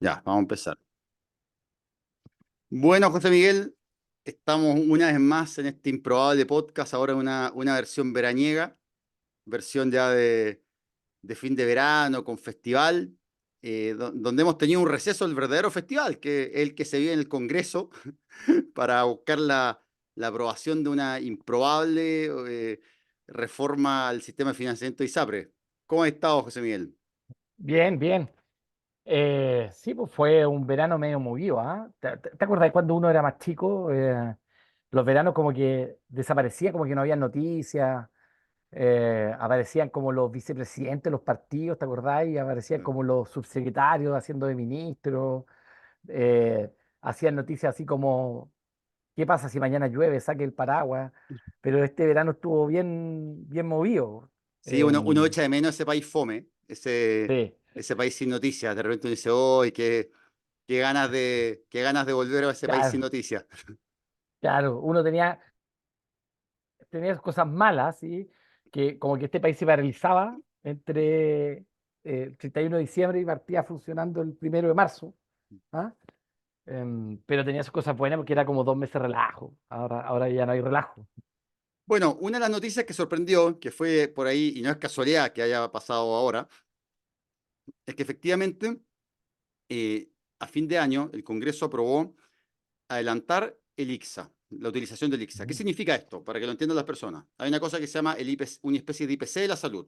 Ya, vamos a empezar. Bueno, José Miguel, estamos una vez más en este improbable podcast, ahora una versión veraniega, versión ya de fin de verano con festival, donde hemos tenido un receso del verdadero festival, que es el que se vive en el Congreso para buscar la aprobación de una improbable reforma al sistema de financiamiento de ISAPRE. ¿Cómo has estado, José Miguel? Bien, bien. Sí, pues fue un verano medio movido, ¿ah? ¿Te acuerdas de cuando uno era más chico? Los veranos como que desaparecía, como que no había noticias, aparecían como los vicepresidentes, los partidos, ¿te acordás? Y aparecían como los subsecretarios haciendo de ministros, eh, hacían noticias así como, ¿qué pasa si mañana llueve? Saque el paraguas. Pero este verano estuvo bien, bien movido. Sí, uno Em, echa de menos ese país fome, sí, ese país sin noticias. De repente uno dice, ¡oh, qué ganas de volver a ese país sin claro, noticias! claro, uno tenía cosas malas, ¿sí? Que como que este país se paralizaba entre el 31 de diciembre y partía funcionando el 1 de marzo, ¿ah? Pero tenía sus cosas buenas porque era como 2 meses de relajo. Ahora ya no hay relajo. Bueno, una de las noticias que sorprendió, que fue por ahí, y no es casualidad que haya pasado ahora, es que efectivamente a fin de año el Congreso aprobó adelantar el ICSA, la utilización del ICSA. ¿Qué Ujú, significa esto? Para que lo entiendan las personas. Hay una cosa que se llama el IPC, una especie de IPC de la salud,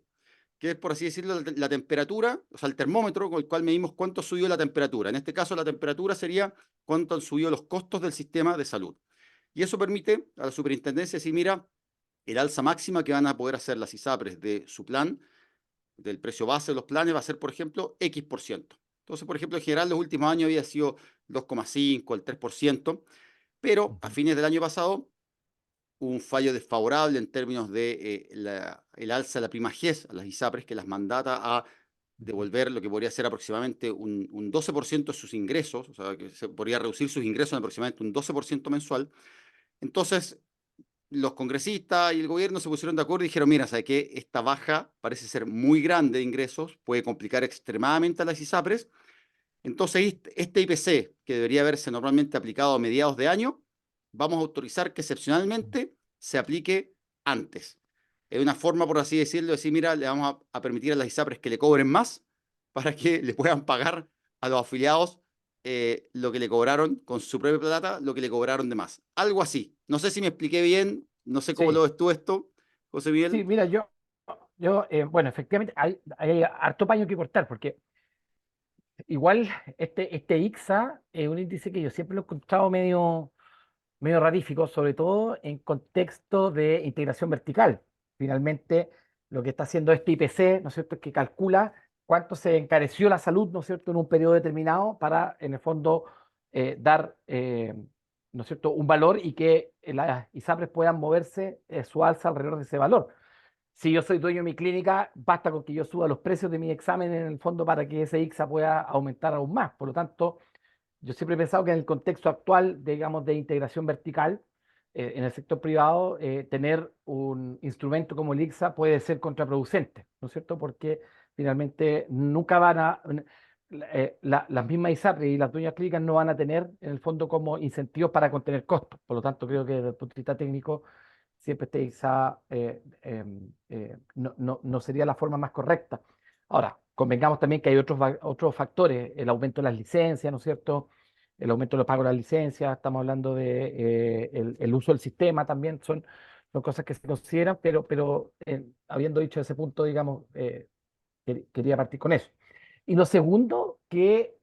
que es, por así decirlo, la temperatura, o sea, el termómetro con el cual medimos cuánto subió la temperatura. En este caso, la temperatura sería cuánto han subido los costos del sistema de salud. Y eso permite a la superintendencia decir, mira, el alza máxima que van a poder hacer las ISAPRES de su plan, del precio base de los planes, va a ser, por ejemplo, X%. Entonces, por ejemplo, en general, los últimos años había sido 2,5, el 3%, pero a ujú, fines del año pasado hubo un fallo desfavorable en términos de el alza de la prima GES a las ISAPRES que las mandata a ujú, devolver lo que podría ser aproximadamente un 12% de sus ingresos, o sea, que se podría reducir sus ingresos en aproximadamente un 12% mensual. Entonces, los congresistas y el gobierno se pusieron de acuerdo y dijeron, mira, ¿sabe qué? Esta baja parece ser muy grande de ingresos, puede complicar extremadamente a las ISAPRES. Entonces, este IPC, que debería haberse normalmente aplicado a mediados de año, vamos a autorizar que excepcionalmente se aplique antes. Es una forma, por así decirlo, de decir, mira, le vamos a permitir a las ISAPRES que le cobren más para que le puedan pagar a los afiliados lo que le cobraron con su propia plata, lo que le cobraron de más. Algo así. No sé si me expliqué bien, no sé cómo lo sí, ves tú esto, José Miguel. sí, mira, bueno, efectivamente hay harto paño que cortar porque igual este ICSA es un índice que yo siempre lo he encontrado medio rarífico, sobre todo en contexto de integración vertical. Finalmente, lo que está haciendo este IPC, ¿no es cierto?, es que calcula cuánto se encareció la salud, ¿no es cierto?, en un periodo determinado para, en el fondo, dar, ¿no es cierto?, un valor y que las ISAPRES puedan moverse su alza alrededor de ese valor. Si yo soy dueño de mi clínica, basta con que yo suba los precios de mi examen en el fondo para que ese ICSA pueda aumentar aún más. Por lo tanto, yo siempre he pensado que en el contexto actual, digamos, de integración vertical en el sector privado, tener un instrumento como el ICSA puede ser contraproducente, ¿no es cierto? Porque finalmente nunca las mismas ISAPRE y las dueñas clínicas no van a tener en el fondo como incentivos para contener costos. Por lo tanto, creo que desde el punto de vista técnico, siempre este ICSA no sería la forma más correcta. Ahora, convengamos también que hay otros factores, el aumento de las licencias, ¿no es cierto? El aumento de los pagos de las licencias, estamos hablando de el uso del sistema también, son cosas que se consideran, pero habiendo dicho ese punto, digamos, quería partir con eso. Y lo segundo, que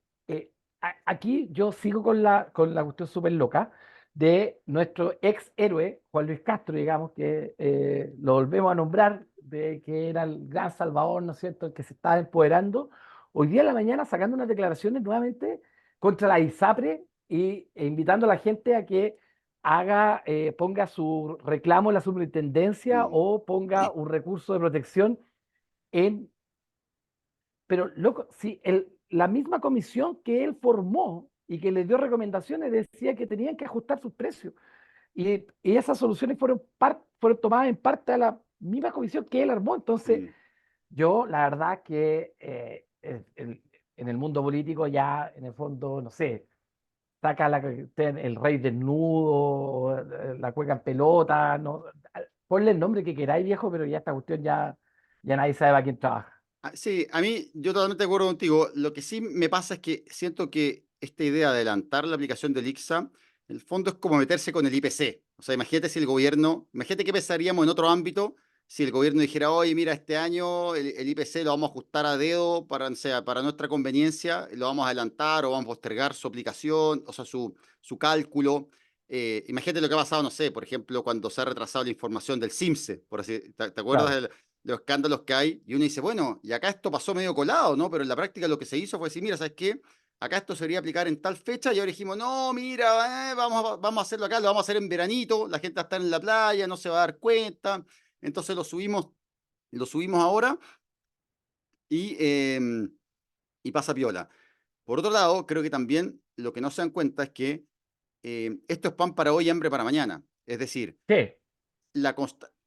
aquí yo sigo con la cuestión súper loca de nuestro ex héroe, Juan Luis Castro, digamos, que lo volvemos a nombrar, de que era el gran salvador, ¿no es cierto?, el que se estaba empoderando. Hoy día en la mañana sacando unas declaraciones nuevamente contra la ISAPRE e invitando a la gente a que ponga su reclamo en la superintendencia Mm. o ponga un recurso de protección en pero, loco, si la misma comisión que él formó y que le dio recomendaciones decía que tenían que ajustar sus precios. Y esas soluciones fueron tomadas en parte a la misma comisión que él armó. Entonces, Mm. yo, la verdad que en el mundo político ya, en el fondo, no sé, saca el rey desnudo, la cueca en pelota, no, ponle el nombre que queráis, viejo, pero ya esta cuestión ya nadie sabe para quién trabaja. Sí, a mí yo totalmente de acuerdo contigo. Lo que sí me pasa es que siento que esta idea de adelantar la aplicación del ICSA, en el fondo es como meterse con el IPC. O sea, imagínate si el gobierno, imagínate qué pensaríamos en otro ámbito si el gobierno dijera, oye, mira, este año el IPC lo vamos a ajustar a dedo para, o sea, para nuestra conveniencia, lo vamos a adelantar o vamos a postergar su aplicación, o sea, su cálculo. Imagínate lo que ha pasado, no sé, por ejemplo, cuando se ha retrasado la información del CIMSE, por así, ¿te acuerdas Claro. de los escándalos que hay? Y uno dice, bueno, y acá esto pasó medio colado, ¿no? Pero en la práctica lo que se hizo fue decir, mira, ¿sabes qué? Acá esto se debería aplicar en tal fecha y ahora dijimos, no, mira, vamos a hacerlo acá, lo vamos a hacer en veranito, la gente va a estar en la playa, no se va a dar cuenta, entonces lo subimos ahora y, y pasa piola. Por otro lado, creo que también lo que no se dan cuenta es que esto es pan para hoy y hambre para mañana. Es decir, Sí,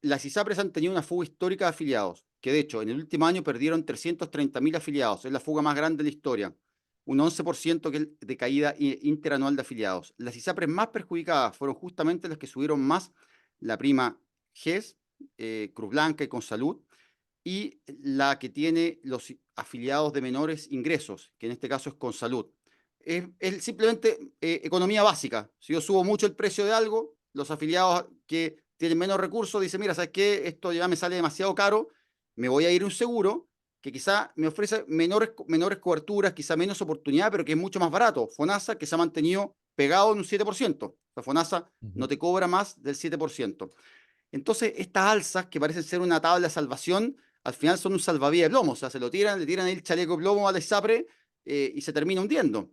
las ISAPRES han tenido una fuga histórica de afiliados, que de hecho en el último año perdieron 330.000 afiliados, es la fuga más grande de la historia, un 11% de caída interanual de afiliados. Las ISAPRES más perjudicadas fueron justamente las que subieron más la prima GES, Cruz Blanca y Consalud, y la que tiene los afiliados de menores ingresos, que en este caso es Consalud. Es simplemente economía básica. Si yo subo mucho el precio de algo, los afiliados que tienen menos recursos dicen, mira, ¿sabes qué? Esto ya me sale demasiado caro, me voy a ir a un seguro que quizá me ofrece menores coberturas, quizá menos oportunidad, pero que es mucho más barato. FONASA, que se ha mantenido pegado en un 7%. La FONASA ujú. no te cobra más del 7%. Entonces, estas alzas que parecen ser una tabla de salvación, al final son un salvavidas de plomo, o sea, se lo tiran, le tiran el chaleco de plomo al ISAPRE y se termina hundiendo.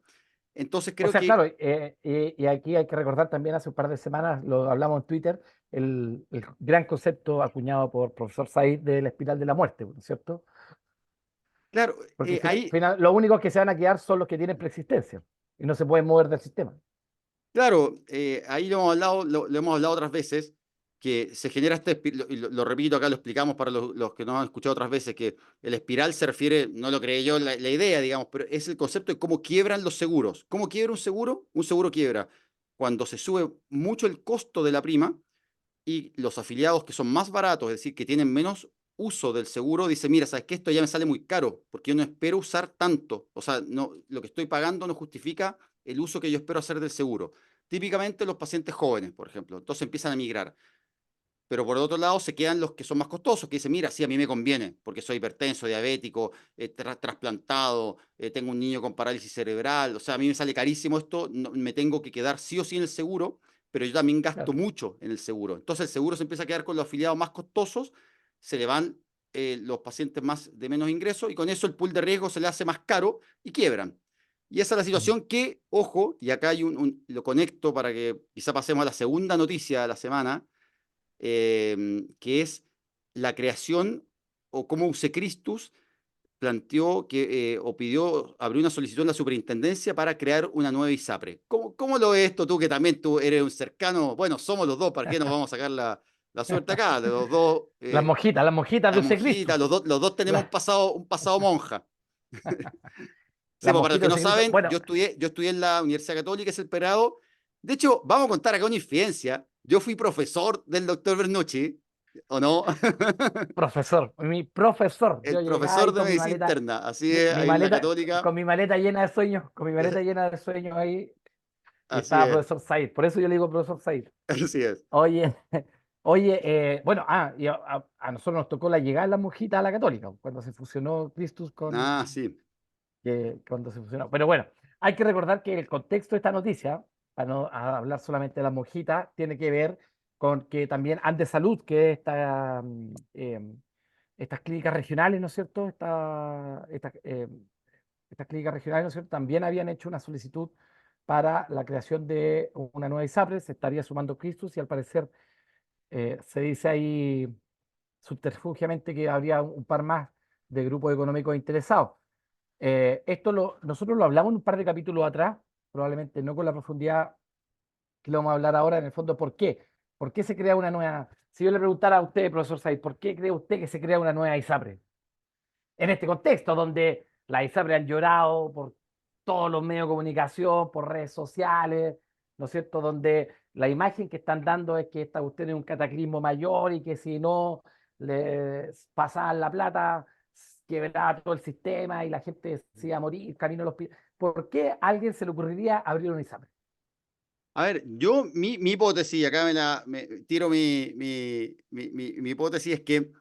Entonces, O creo sea, que, claro, y aquí hay que recordar también hace un par de semanas, lo hablamos en Twitter, el gran concepto acuñado por profesor Said de la espiral de la muerte, ¿no es cierto? claro, Porque ahí, lo único que se van a quedar son los que tienen preexistencia y no se pueden mover del sistema. claro, ahí lo hemos hablado, lo hemos hablado otras veces, que se genera y lo repito acá, lo explicamos para los que no han escuchado otras veces, que el espiral se refiere, no lo creé yo la idea, digamos, pero es el concepto de cómo quiebran los seguros. ¿Cómo quiebra un seguro? Un seguro quiebra cuando se sube mucho el costo de la prima y los afiliados que son más baratos, es decir, que tienen menos uso del seguro, dicen, mira, sabes que esto ya me sale muy caro, porque yo no espero usar tanto, o sea, no, lo que estoy pagando no justifica el uso que yo espero hacer del seguro. Típicamente los pacientes jóvenes, por ejemplo, entonces empiezan a migrar, pero por otro lado se quedan los que son más costosos, que dicen, mira, sí, a mí me conviene, porque soy hipertenso, diabético, trasplantado, tengo un niño con parálisis cerebral, o sea, a mí me sale carísimo esto, me tengo que quedar sí o sí en el seguro, pero yo también gasto Claro. mucho en el seguro. Entonces el seguro se empieza a quedar con los afiliados más costosos, se le van los pacientes más de menos ingresos y con eso el pool de riesgo se le hace más caro y quiebran. Y esa es la Ujú. situación que, ojo, y acá hay lo conecto para que quizá pasemos a la segunda noticia de la semana, que es la creación o cómo Usecristus planteó o pidió, abrió una solicitud en la superintendencia para crear una nueva ISAPRE. ¿Cómo lo ves esto tú, que también tú eres un cercano? Bueno, somos los dos, ¿para qué nos vamos a sacar la suerte acá? De los dos, Las monjitas de la monjita, Usecristus. los dos tenemos un La- pasado, un pasado monja. Sí, Las pues para los que monjitas de no Usecristus. saben, Bueno, yo estudié en la Universidad Católica, es el Perado. De hecho, vamos a contar acá una infidencia. Yo fui profesor del doctor Bernucci, ¿o no? profesor, mi profesor. Yo El llegaba profesor ahí de con mi medicina maleta, interna, así mi, es, mi ahí en la maleta, Católica, con mi maleta llena de sueños, con mi maleta llena de sueños ahí, y así estaba es, profesor Said. Por eso yo le digo profesor Said. así es. Oye, oye, bueno, y a nosotros nos tocó la llegada de la monjita a la católica, cuando se fusionó Christus Ah, sí, cuando se fusionó. Pero bueno, hay que recordar que el contexto de esta noticia, para no hablar solamente de la monjita, tiene que ver con que también Andes Salud, que es estas clínicas regionales, ¿no es cierto? Estas clínicas regionales, ¿no es cierto? También habían hecho una solicitud para la creación de una nueva ISAPRE, se estaría sumando Christus y al parecer se dice ahí subterfugiamente que habría un par más de grupos económicos interesados. Nosotros lo hablamos en un par de capítulos atrás, probablemente no con la profundidad que lo vamos a hablar ahora, en el fondo, ¿por qué? ¿Por qué se crea una nueva? Si yo le preguntara a usted, profesor Said, ¿por qué cree usted que se crea una nueva ISAPRE? En este contexto, donde las ISAPRES han llorado por todos los medios de comunicación, por redes sociales, ¿no es cierto? Donde la imagen que están dando es que esta cuestión es un cataclismo mayor y que si no le pasaban la plata, quebraba todo el sistema y la gente se iba a morir camino a los hospital. ¿Por qué a alguien se le ocurriría abrir una ISAPRE? A ver, yo, mi hipótesis, acá tiro mi hipótesis, es que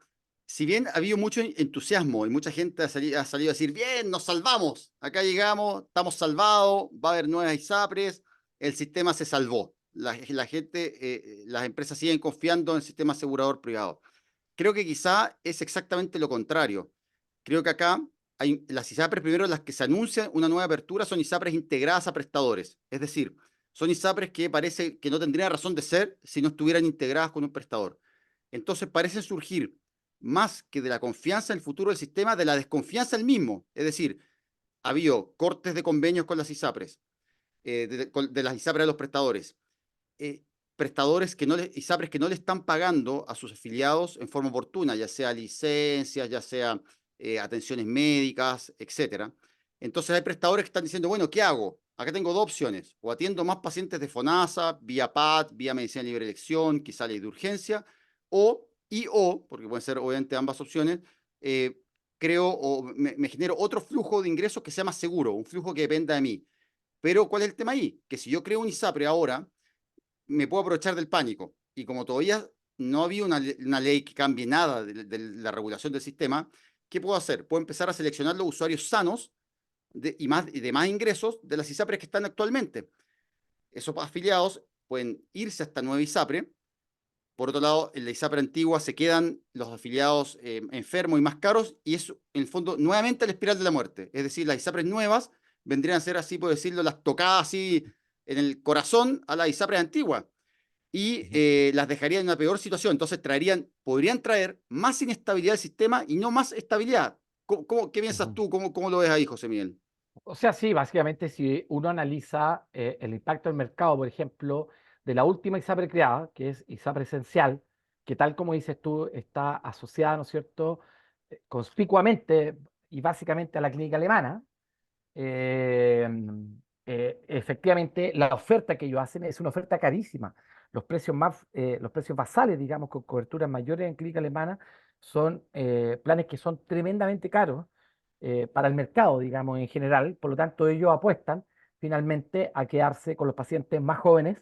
si bien ha habido mucho entusiasmo y mucha gente ha salido a decir, bien, nos salvamos, acá llegamos, estamos salvados, va a haber nuevas ISAPRES, el sistema se salvó. La gente, las empresas siguen confiando en el sistema asegurador privado. Creo que quizá es exactamente lo contrario. Creo que acá hay las ISAPRES, primero las que se anuncian una nueva apertura, son ISAPRES integradas a prestadores. Es decir, son ISAPRES que parece que no tendrían razón de ser si no estuvieran integradas con un prestador. Entonces parecen surgir más que de la confianza en el futuro del sistema, de la desconfianza del mismo. Es decir, ha habido cortes de convenios con las ISAPRES, de las ISAPRES de los prestadores. eh, Prestadores que no le, ISAPRES que no le están pagando a sus afiliados en forma oportuna, ya sea licencias, ya sea atenciones médicas, etcétera. Entonces hay prestadores que están diciendo, bueno, ¿qué hago? Acá tengo dos opciones, o atiendo más pacientes de FONASA, vía PAT, vía medicina de libre elección, quizá ley de urgencia, o, porque pueden ser obviamente ambas opciones, eh, creo o me genero otro flujo de ingresos que sea más seguro, un flujo que dependa de mí. Pero ¿cuál es el tema ahí? Que si yo creo un ISAPRE ahora, me puedo aprovechar del pánico. Y como todavía no había una ley que cambie nada de la regulación del sistema, ¿qué puedo hacer? Puedo empezar a seleccionar los usuarios sanos y de más ingresos de las ISAPRES que están actualmente. Esos afiliados pueden irse a esta nueva ISAPRE. Por otro lado, en la ISAPRE antigua se quedan los afiliados enfermos y más caros, y es, en el fondo, nuevamente la espiral de la muerte. Es decir, las ISAPRES nuevas vendrían a ser, así por decirlo, las tocadas así en el corazón a las ISAPRES antiguas y Ujú. las dejaría en una peor situación. Entonces podrían traer más inestabilidad al sistema y no más estabilidad. ¿Qué piensas Ujú. tú? ¿Cómo lo ves ahí, José Miguel? O sea, sí, básicamente si uno analiza el impacto del mercado, por ejemplo, de la última ISAPRE creada, que es ISAPRE Esencial, que tal como dices tú, está asociada, ¿no es cierto?, conspicuamente y básicamente a la clínica alemana. eh, Efectivamente, la oferta que ellos hacen es una oferta carísima. Los precios basales, digamos, con coberturas mayores en clínica alemana, son planes que son tremendamente caros para el mercado, digamos, en general. Por lo tanto, ellos apuestan finalmente a quedarse con los pacientes más jóvenes,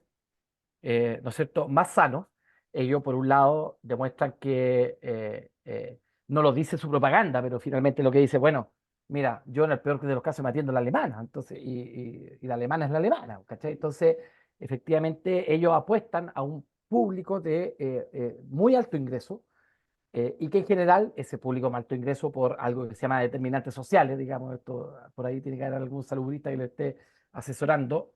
¿no es cierto?, más sanos. Ellos, por un lado, demuestran que no lo dice su propaganda, pero finalmente lo que dice, bueno, mira, yo en el peor de los casos me atiendo la alemana, entonces, y la alemana es la alemana, ¿cachai? Entonces, efectivamente, ellos apuestan a un público de muy alto ingreso, y que en general ese público de alto ingreso por algo que se llama determinantes sociales, digamos, esto, por ahí tiene que haber algún salubrista que le esté asesorando.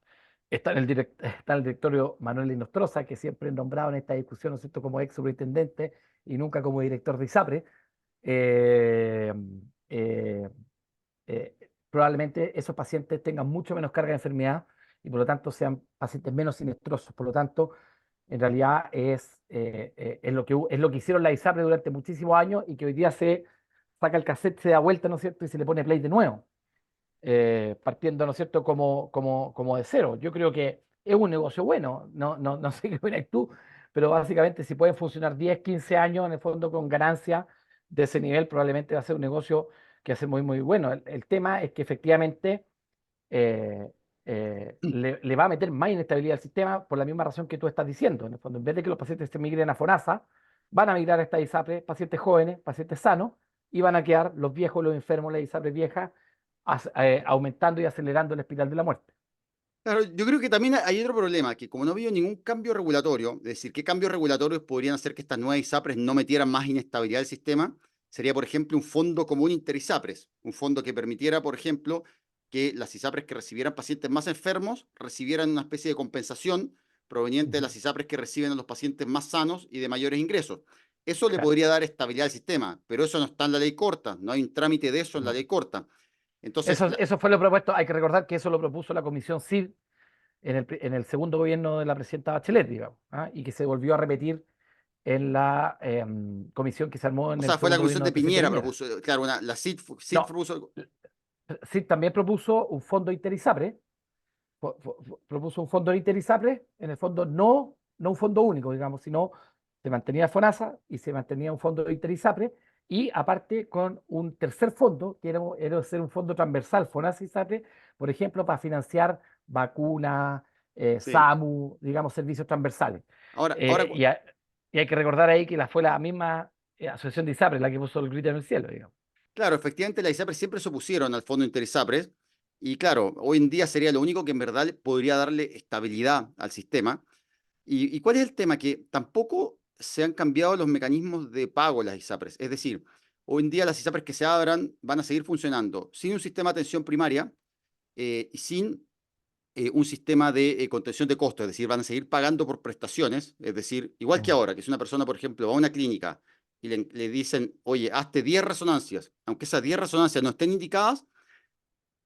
Está en el directorio Manuel Inostroza, que siempre es nombrado en esta discusión, ¿no es cierto?, como ex superintendente y nunca como director de ISAPRE. Eh, eh, Probablemente esos pacientes tengan mucho menos carga de enfermedad y por lo tanto sean pacientes menos sinestrosos. Por lo tanto, en realidad es lo que hicieron la ISAPRE durante muchísimos años y que hoy día se saca el cassette, se da vuelta, ¿no es cierto?, y se le pone play de nuevo, partiendo, ¿no es cierto?, como de cero. Yo creo que es un negocio bueno, no sé qué opinas tú, pero básicamente si pueden funcionar 10 15 años en el fondo con ganancia de ese nivel, probablemente va a ser un negocio que va a ser muy, muy bueno. El tema es que efectivamente eh, le va a meter más inestabilidad al sistema por la misma razón que tú estás diciendo. En el fondo, en vez de que los pacientes se migren a FONASA, van a migrar a esta ISAPRE, pacientes jóvenes, pacientes sanos, y van a quedar los viejos, los enfermos, la ISAPRE vieja, aumentando y acelerando la espiral de la muerte. Claro, yo creo que también hay otro problema, que como no ha habido ningún cambio regulatorio, es decir, ¿qué cambios regulatorios podrían hacer que estas nuevas ISAPRES no metieran más inestabilidad al sistema? Sería, por ejemplo, un fondo común inter-ISAPRES, un fondo que permitiera, por ejemplo, que las ISAPRES que recibieran pacientes más enfermos recibieran una especie de compensación proveniente de Ujú. las ISAPRES que reciben a los pacientes más sanos y de mayores ingresos. Eso le Claro. podría dar estabilidad al sistema, pero eso no está en la ley corta, no hay un trámite de eso en la No. ley corta. Entonces, Eso fue lo propuesto. Hay que recordar que eso lo propuso la Comisión CID en el segundo gobierno de la presidenta Bachelet, digamos, ¿ah? Y que se volvió a repetir en la comisión que se armó o en el sea, fue la segundo comisión gobierno de del presidente Piñera Piñera. propuso, claro, la CID No, propuso. Sí, también propuso un fondo Interisapre, propuso un fondo Interisapre, en el fondo no un fondo único, digamos, sino se mantenía FONASA y se mantenía un fondo Interisapre, y aparte con un tercer fondo, que era ser un fondo transversal, FONASA y SAPRE, por ejemplo, para financiar vacunas, Sí. SAMU, digamos, servicios transversales. Ahora, Eh, y, a- y hay que recordar ahí que fue la misma asociación de ISAPRE la que puso el grito en el cielo, digamos. claro, efectivamente las ISAPRES siempre se opusieron al fondo Interisapres y claro, hoy en día sería lo único que en verdad podría darle estabilidad al sistema. ¿Y cuál es el tema? Que tampoco se han cambiado los mecanismos de pago de las ISAPRES. Es decir, hoy en día las ISAPRES que se abran van a seguir funcionando sin un sistema de atención primaria y sin un sistema de contención de costos, es decir, van a seguir pagando por prestaciones, es decir, igual que Mm, ahora, que si una persona, por ejemplo, va a una clínica y le dicen, oye, hazte 10 resonancias, aunque esas 10 resonancias no estén indicadas,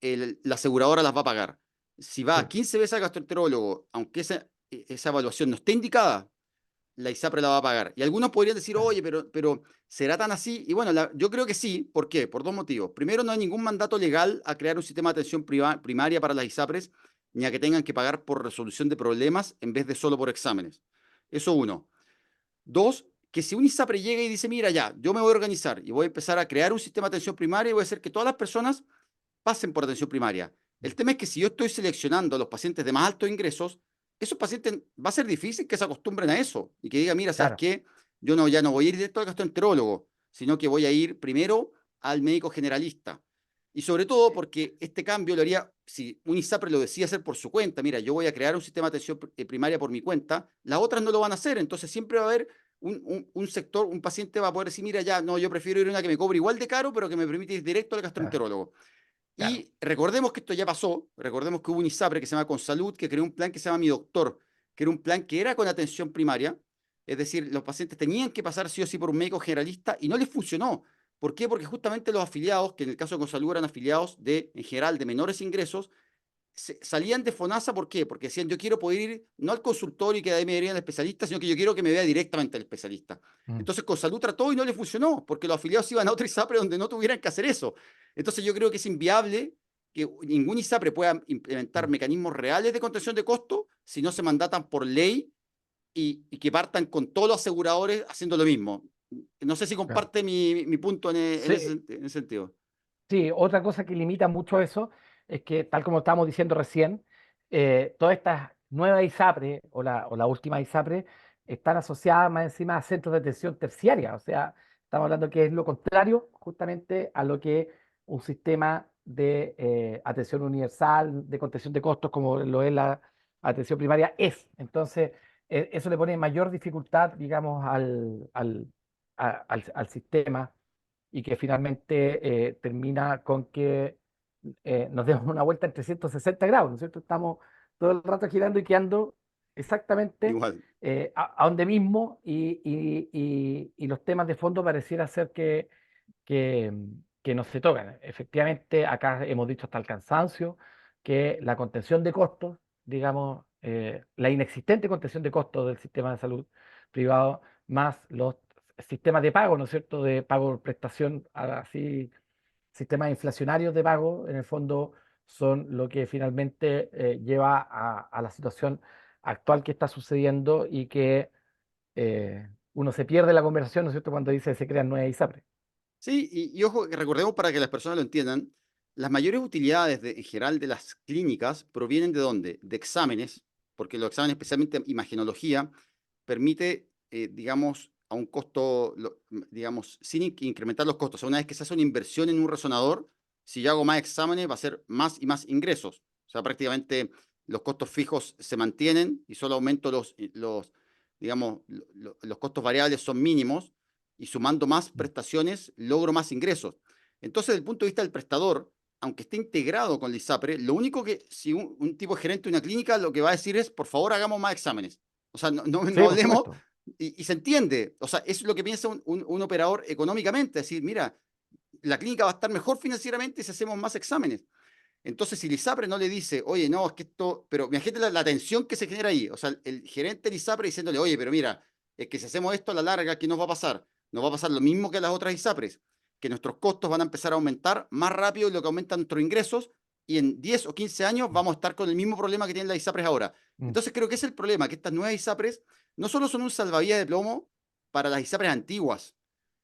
la aseguradora las va a pagar. Si va sí, 15 veces al gastroenterólogo, aunque esa evaluación no esté indicada, la ISAPRE la va a pagar. Y algunos podrían decir, claro, oye, pero ¿será tan así? Y bueno, yo creo que sí. ¿Por qué? Por dos motivos. Primero, no hay ningún mandato legal a crear un sistema de atención primaria para las ISAPRES, ni a que tengan que pagar por resolución de problemas en vez de solo por exámenes. Eso uno. Dos, que si un ISAPRE llega y dice, mira, ya, yo me voy a organizar y voy a empezar a crear un sistema de atención primaria y voy a hacer que todas las personas pasen por atención primaria. El tema es que si yo estoy seleccionando a los pacientes de más altos ingresos, esos pacientes va a ser difícil que se acostumbren a eso y que digan, mira, ¿sabes claro, qué? Yo no, ya no voy a ir directo al gastroenterólogo, sino que voy a ir primero al médico generalista. Y sobre todo porque este cambio lo haría, si un ISAPRE lo decía hacer por su cuenta, mira, yo voy a crear un sistema de atención primaria por mi cuenta, las otras no lo van a hacer, entonces siempre va a haber un sector, un paciente va a poder decir, mira, ya, no, yo prefiero ir a una que me cobre igual de caro, pero que me permite ir directo al claro, gastroenterólogo. claro. Y recordemos que esto ya pasó, recordemos que hubo un ISAPRE que se llama Consalud, que creó un plan que se llama Mi Doctor, que era un plan que era con atención primaria, es decir, los pacientes tenían que pasar sí o sí por un médico generalista y no les funcionó. ¿Por qué? Porque justamente los afiliados, que en el caso de Consalud eran afiliados de, en general, de menores ingresos, salían de FONASA, ¿por qué? Porque decían, yo quiero poder ir no al consultorio y que de ahí me verían al especialista, sino que yo quiero que me vea directamente al especialista. Mm, Entonces con salud trató y no le funcionó, porque los afiliados iban a otro ISAPRE donde no tuvieran que hacer eso. Entonces yo creo que es inviable que ningún ISAPRE pueda implementar mm, mecanismos reales de contención de costos si no se mandatan por ley y que partan con todos los aseguradores haciendo lo mismo. No sé si claro. comparte mi punto Sí, en ese sentido. sí, otra cosa que limita mucho eso es que, tal como estábamos diciendo recién, todas estas nuevas ISAPRE o la última ISAPRE están asociadas más encima a centros de atención terciaria. O sea, estamos hablando que es lo contrario justamente a lo que un sistema de atención universal, de contención de costos, como lo es la atención primaria, es. Entonces, eso le pone mayor dificultad, digamos, al sistema, y que finalmente termina con que nos demos una vuelta en 360 grados, ¿no es cierto? Estamos todo el rato girando y quedando exactamente Igual. a donde mismo, y los temas de fondo pareciera ser que, que no se tocan. Efectivamente, acá hemos dicho hasta el cansancio que la contención de costos, digamos, la inexistente contención de costos del sistema de salud privado, más los sistemas de pago, ¿no es cierto?, de pago por prestación, así, sistemas inflacionarios de pago, en el fondo son lo que finalmente lleva a la situación actual que está sucediendo, y que uno se pierde la conversación, ¿no es cierto?, cuando dice se crean nuevas ISAPRES. Sí, y ojo, que recordemos para que las personas lo entiendan, las mayores utilidades en general de las clínicas provienen de dónde? De exámenes, porque los exámenes, especialmente imagenología, permite, digamos, a un costo, digamos, sin incrementar los costos. O sea, una vez que se hace una inversión en un resonador, si yo hago más exámenes, va a ser más y más ingresos. O sea, prácticamente los costos fijos se mantienen y solo aumento digamos, los costos variables son mínimos y sumando más prestaciones logro más ingresos. Entonces, desde el punto de vista del prestador, aunque esté integrado con el ISAPRE, lo único que, si un tipo gerente de una clínica, lo que va a decir es, por favor, hagamos más exámenes. O sea, no Sí, por hablemos, supuesto. y se entiende. O sea, eso es lo que piensa un operador económicamente, decir, mira, la clínica va a estar mejor financieramente si hacemos más exámenes. Entonces, si el ISAPRE no le dice, oye, no, es que esto, pero imagínate la tensión que se genera ahí. O sea, el gerente del ISAPRE diciéndole, oye, pero mira, es que si hacemos esto a la larga, ¿qué nos va a pasar? Nos va a pasar lo mismo que a las otras ISAPRES. que nuestros costos van a empezar a aumentar más rápido de lo que aumentan nuestros ingresos y en 10 o 15 años vamos a estar con el mismo problema que tienen las ISAPRES ahora. Mm, Entonces creo que ese es el problema, que estas nuevas ISAPRES no solo son un salvavidas de plomo para las ISAPRES antiguas,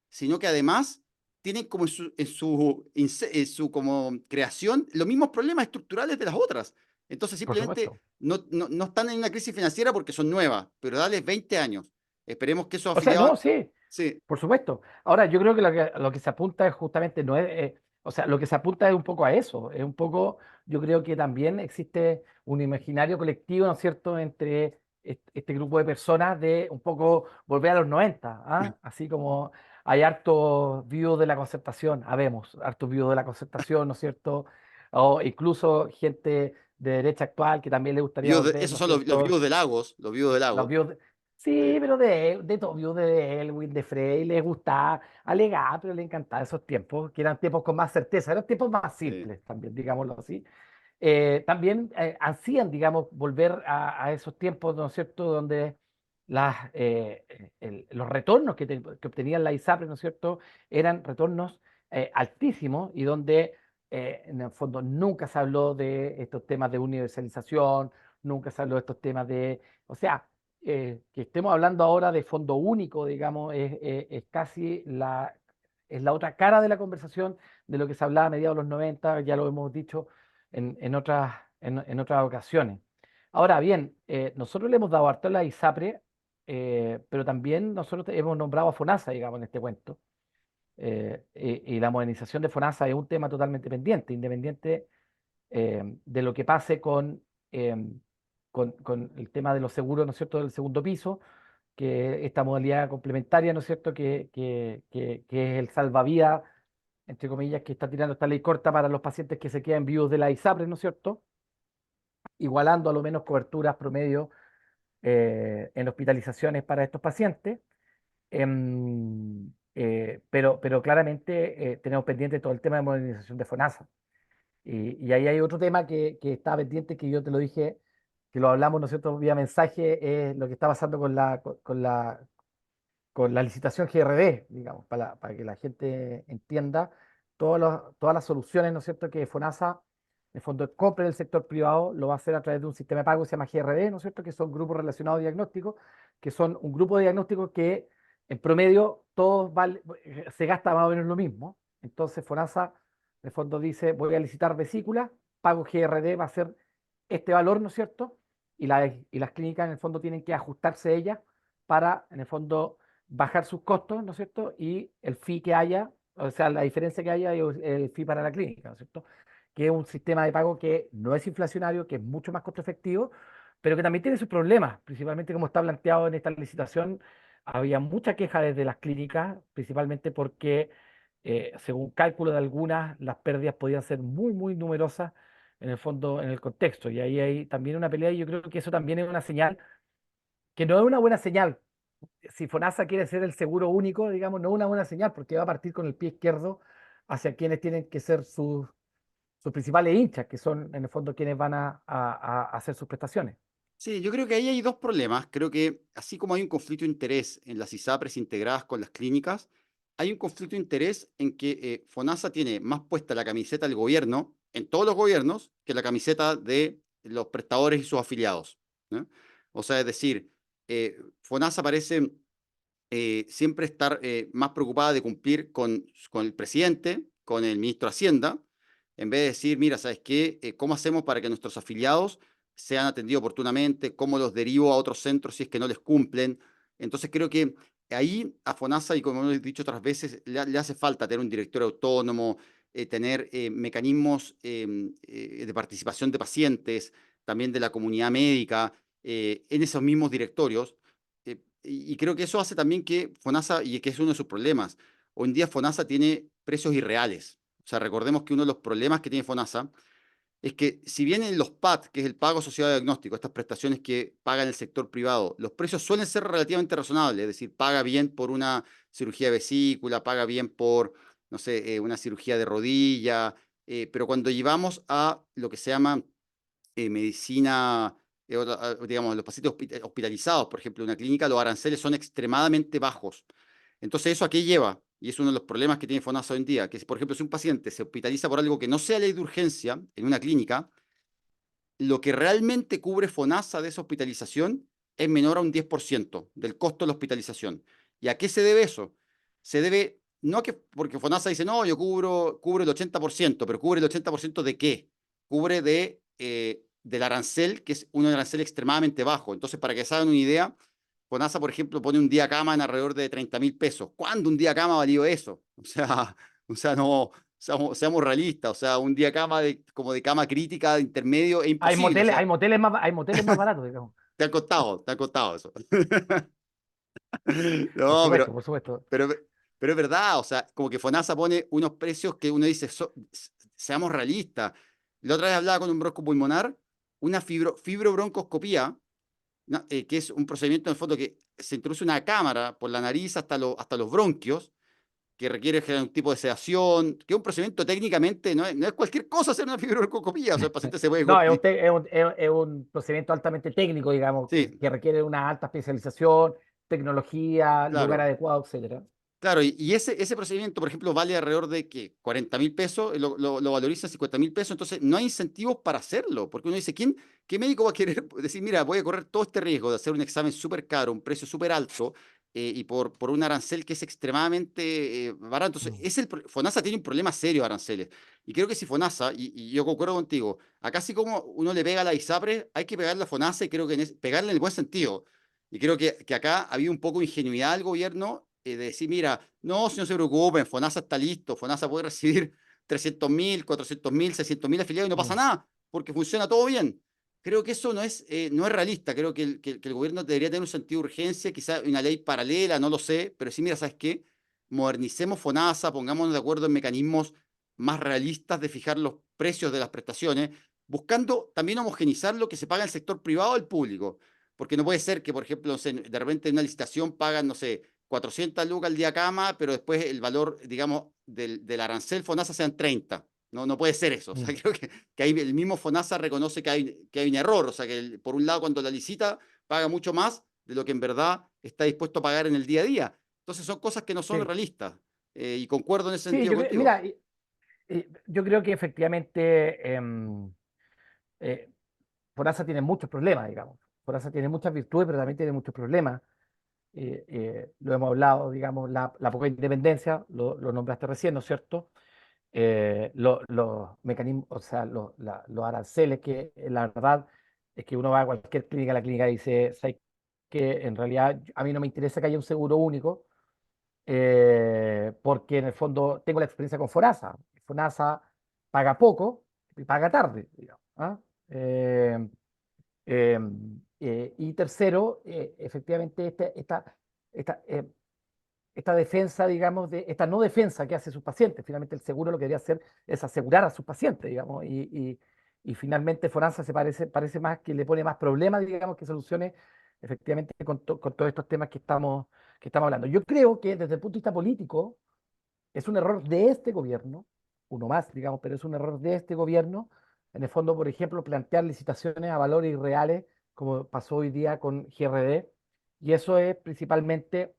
sino que además tienen como en su como creación los mismos problemas estructurales de las otras. Entonces por simplemente supuesto. no están en una crisis financiera porque son nuevas, pero dale 20 años. Esperemos que esos O sea, afiliados... no, sí, Sí, por supuesto. Ahora, yo creo que lo que se apunta es justamente, no es, o sea, lo que se apunta es un poco a eso, es un poco, yo creo que también existe un imaginario colectivo, ¿no es cierto?, entre este grupo de personas de un poco volver a los 90, ¿ah? Así como hay hartos vivos de la concertación, habemos hartos vivos de la concertación, ¿no es cierto? O incluso gente de derecha actual que también le gustaría volver, ¿no esos es son los cierto? vivos de Lagos, los vivos de Los Lagos. views sí, Sí, pero de todo, views de Elwin, de Frey, les gustaba, alegaba, pero le encantaba esos tiempos, que eran tiempos con más certeza, eran tiempos más sí. simples también, digámoslo así. También ansían, digamos, volver a esos tiempos, ¿no es cierto?, donde los retornos que obtenían la ISAPRE, ¿no es cierto?, eran retornos altísimos y donde en el fondo nunca se habló de estos temas de universalización, nunca se habló de estos temas de, o sea, que estemos hablando ahora de fondo único, digamos, es casi es la otra cara de la conversación de lo que se hablaba a mediados de los 90, ya lo hemos dicho en otras ocasiones. Ahora bien, nosotros le hemos dado harto a la ISAPRE, pero también nosotros hemos nombrado a FONASA, digamos, en este cuento. Y la modernización de FONASA es un tema totalmente pendiente, independiente de lo que pase con el tema de los seguros, ¿no es cierto?, del segundo piso, que esta modalidad complementaria, ¿no es cierto?, que es el salvavidas, entre comillas, que está tirando esta ley corta para los pacientes que se quedan vivos de la ISAPRE, ¿no es cierto?, igualando a lo menos coberturas promedio en hospitalizaciones para estos pacientes. Pero claramente tenemos pendiente todo el tema de modernización de FONASA. Y ahí hay otro tema que está pendiente, que yo te lo dije, que lo hablamos, ¿no es cierto?, vía mensaje, es lo que está pasando con la licitación GRD, digamos, para que la gente entienda todas las soluciones, ¿no es cierto?, que FONASA, en el fondo, compre del sector privado, lo va a hacer a través de un sistema de pago que se llama GRD, ¿no es cierto?, que son grupos relacionados diagnósticos, que son un grupo de diagnósticos que, en promedio, se gasta más o menos lo mismo. Entonces, FONASA, en el fondo, dice, voy a licitar vesículas, pago GRD, va a ser este valor, ¿no es cierto?, y las clínicas, en el fondo, tienen que ajustarse ellas para, en el fondo, bajar sus costos, ¿no es cierto? Y el fee que haya, o sea, la diferencia que haya es el fee para la clínica, ¿no es cierto? Que es un sistema de pago que no es inflacionario, que es mucho más costo efectivo, pero que también tiene sus problemas, principalmente como está planteado en esta licitación, había mucha queja desde las clínicas, principalmente porque, según cálculo de algunas, las pérdidas podían ser muy, muy numerosas en el fondo, en el contexto. Y ahí hay también una pelea y yo creo que eso también es una señal, que no es una buena señal si FONASA quiere ser el seguro único, digamos, no es una buena señal, porque va a partir con el pie izquierdo hacia quienes tienen que ser sus principales hinchas, que son en el fondo quienes van a hacer sus prestaciones. Sí, yo creo que ahí hay dos problemas. Creo que así como hay un conflicto de interés en las ISAPRES integradas con las clínicas, hay un conflicto de interés en que FONASA tiene más puesta la camiseta del gobierno, en todos los gobiernos, que la camiseta de los prestadores y sus afiliados, ¿no? O sea, es decir, FONASA parece siempre estar más preocupada de cumplir con el presidente, con el ministro de Hacienda, en vez de decir, mira, ¿sabes qué? ¿Cómo hacemos para que nuestros afiliados sean atendidos oportunamente? ¿Cómo los derivo a otros centros si es que no les cumplen? Entonces creo que ahí a FONASA, y como he dicho otras veces, le hace falta tener un director autónomo, tener mecanismos de participación de pacientes, también de la comunidad médica, en esos mismos directorios, y creo que eso hace también que FONASA, y que es uno de sus problemas, hoy en día FONASA tiene precios irreales. O sea, recordemos que uno de los problemas que tiene FONASA es que si bien en los PAD, que es el pago asociado a diagnóstico, estas prestaciones que paga en el sector privado, los precios suelen ser relativamente razonables, es decir, paga bien por una cirugía de vesícula, paga bien por, no sé, una cirugía de rodilla, pero cuando llevamos a lo que se llama medicina, digamos, los pacientes hospitalizados, por ejemplo, en una clínica, los aranceles son extremadamente bajos. Entonces, ¿eso a qué lleva? y es uno de los problemas que tiene FONASA hoy en día, que por ejemplo, si un paciente se hospitaliza por algo que no sea ley de urgencia en una clínica, lo que realmente cubre FONASA de esa hospitalización es menor a un 10% del costo de la hospitalización. ¿Y a qué se debe eso? Se debe, no a que, porque FONASA dice, no, yo cubro el 80%, pero ¿cubre el 80% de qué? Cubre del arancel, que es un arancel extremadamente bajo. Entonces, para que se hagan una idea, FONASA, por ejemplo, pone un día cama en alrededor de 30.000 pesos. ¿Cuándo un día cama valió eso? O sea, no, seamos realistas, o sea, un día cama como de cama crítica, de intermedio, es imposible. O sea, Hay moteles más baratos, digamos. te han costado eso. Por No, supuesto, por supuesto. pero, pero es verdad, o sea, como que FONASA pone unos precios que uno dice, seamos realistas. La otra vez hablaba con un broncopulmonar, una fibrobroncoscopía, ¿no? Que es un procedimiento en el fondo que se introduce una cámara por la nariz hasta los bronquios, que requiere un tipo de sedación, que es un procedimiento técnicamente, no es cualquier cosa hacer una fibroscopía, o sea, el paciente se puede... No, es un procedimiento altamente técnico, digamos, Sí, que requiere una alta especialización, tecnología, lugar claro. adecuado, etcétera. Claro, y ese procedimiento, por ejemplo, vale alrededor de que 40.000 pesos, lo valoriza 50.000 pesos, entonces no hay incentivos para hacerlo, porque uno dice, qué médico va a querer decir, mira, voy a correr todo este riesgo de hacer un examen súper caro, un precio súper alto, y por un arancel que es extremadamente barato? Entonces, Mm. FONASA tiene un problema serio de aranceles, y creo que si FONASA, y yo concuerdo contigo, acá así como uno le pega a la ISAPRE, hay que pegarle a FONASA, y creo que pegarle en el buen sentido. Y creo que acá había un poco de ingenuidad del gobierno, de decir, mira, no, si no se preocupen, FONASA está listo, FONASA puede recibir 300.000, 400.000, 600.000 afiliados y no pasa Mm. nada, porque funciona todo bien. Creo que eso no es realista, creo que el gobierno debería tener un sentido de urgencia, quizás una ley paralela, no lo sé, pero sí, mira, ¿sabes qué? Modernicemos FONASA, pongámonos de acuerdo en mecanismos más realistas de fijar los precios de las prestaciones, buscando también homogenizar lo que se paga en el sector privado o el público, porque no puede ser que, por ejemplo, no sé, de repente en una licitación pagan, no sé, 400 lucas al día cama, pero después el valor, digamos, del arancel FONASA sean 30. No puede ser eso. O sea, Mm. creo que ahí el mismo FONASA reconoce que hay un error. O sea, que por un lado, cuando la licita, paga mucho más de lo que en verdad está dispuesto a pagar en el día a día. Entonces, son cosas que no son Sí, realistas. Y concuerdo en ese sí, sentido contigo. mira, yo creo que efectivamente eh, FONASA tiene muchos problemas, digamos. FONASA tiene muchas virtudes, pero también tiene muchos problemas. Lo hemos hablado, digamos, la poca independencia, lo nombraste recién, ¿no es cierto? Los mecanismos, o sea, los aranceles, que la verdad es que uno va a cualquier clínica, la clínica dice, ¿sabes que en realidad a mí no me interesa que haya un seguro único, porque en el fondo tengo la experiencia con FONASA. FONASA paga poco y paga tarde, digamos, ¿ah? Eh, eh, y tercero, efectivamente, esta defensa, digamos, esta no defensa que hace sus pacientes. Finalmente, el seguro lo que debería hacer es asegurar a sus pacientes, digamos, y finalmente FONASA parece más que le pone más problemas, digamos, que soluciones, efectivamente, con todos estos temas que estamos hablando. Yo creo que desde el punto de vista político, es un error de este gobierno, uno más, digamos, pero es un error de este gobierno, en el fondo, por ejemplo, plantear licitaciones a valores irreales, como pasó hoy día con GRD, y eso es principalmente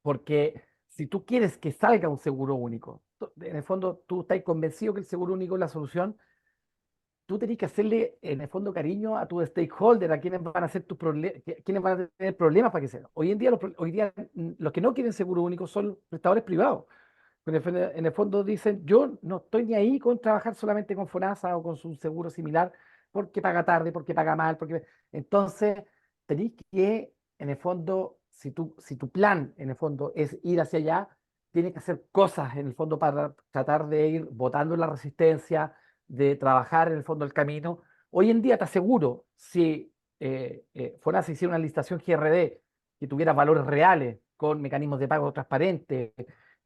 porque si tú quieres que salga un seguro único, en el fondo tú estás convencido que el seguro único es la solución, tú tenés que hacerle en el fondo cariño a tus stakeholders, a quienes van a ser quienes van a tener problemas para que sea. Hoy día los que no quieren seguro único son prestadores privados. En el fondo dicen, yo no estoy ni ahí con trabajar solamente con FONASA o con su seguro similar, porque paga tarde, porque paga mal, porque... Entonces, tenéis que, en el fondo, si tu plan, en el fondo, es ir hacia allá, tienes que hacer cosas, en el fondo, para tratar de ir botando la resistencia, de trabajar, en el fondo, el camino. Hoy en día, te aseguro, si FONASA hiciera una licitación GRD que tuviera valores reales, con mecanismos de pago transparentes,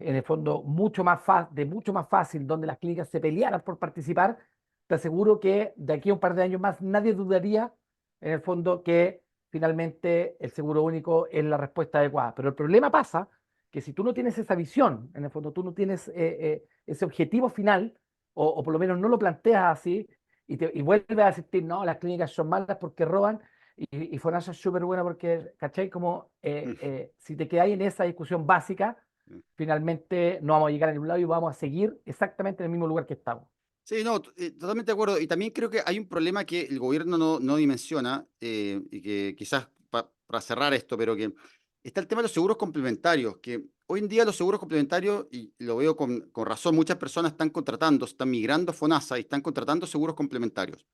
en el fondo mucho más fácil, donde las clínicas se pelearan por participar, te aseguro que de aquí a un par de años más nadie dudaría, en el fondo, que finalmente el seguro único es la respuesta adecuada. Pero el problema pasa que si tú no tienes esa visión, en el fondo tú no tienes ese objetivo final, o por lo menos no lo planteas así, y vuelves a decir, no, las clínicas son malas porque roban, y FONASA es súper buena porque, ¿cachai? Como si te quedáis en esa discusión básica, finalmente no vamos a llegar a ningún lado y vamos a seguir exactamente en el mismo lugar que estamos. Sí, no, totalmente de acuerdo. Y también creo que hay un problema que el gobierno no dimensiona, y que quizás para cerrar esto, pero que está el tema de los seguros complementarios, que hoy en día los seguros complementarios, y lo veo con razón, muchas personas están contratando, están migrando a FONASA y están contratando seguros complementarios.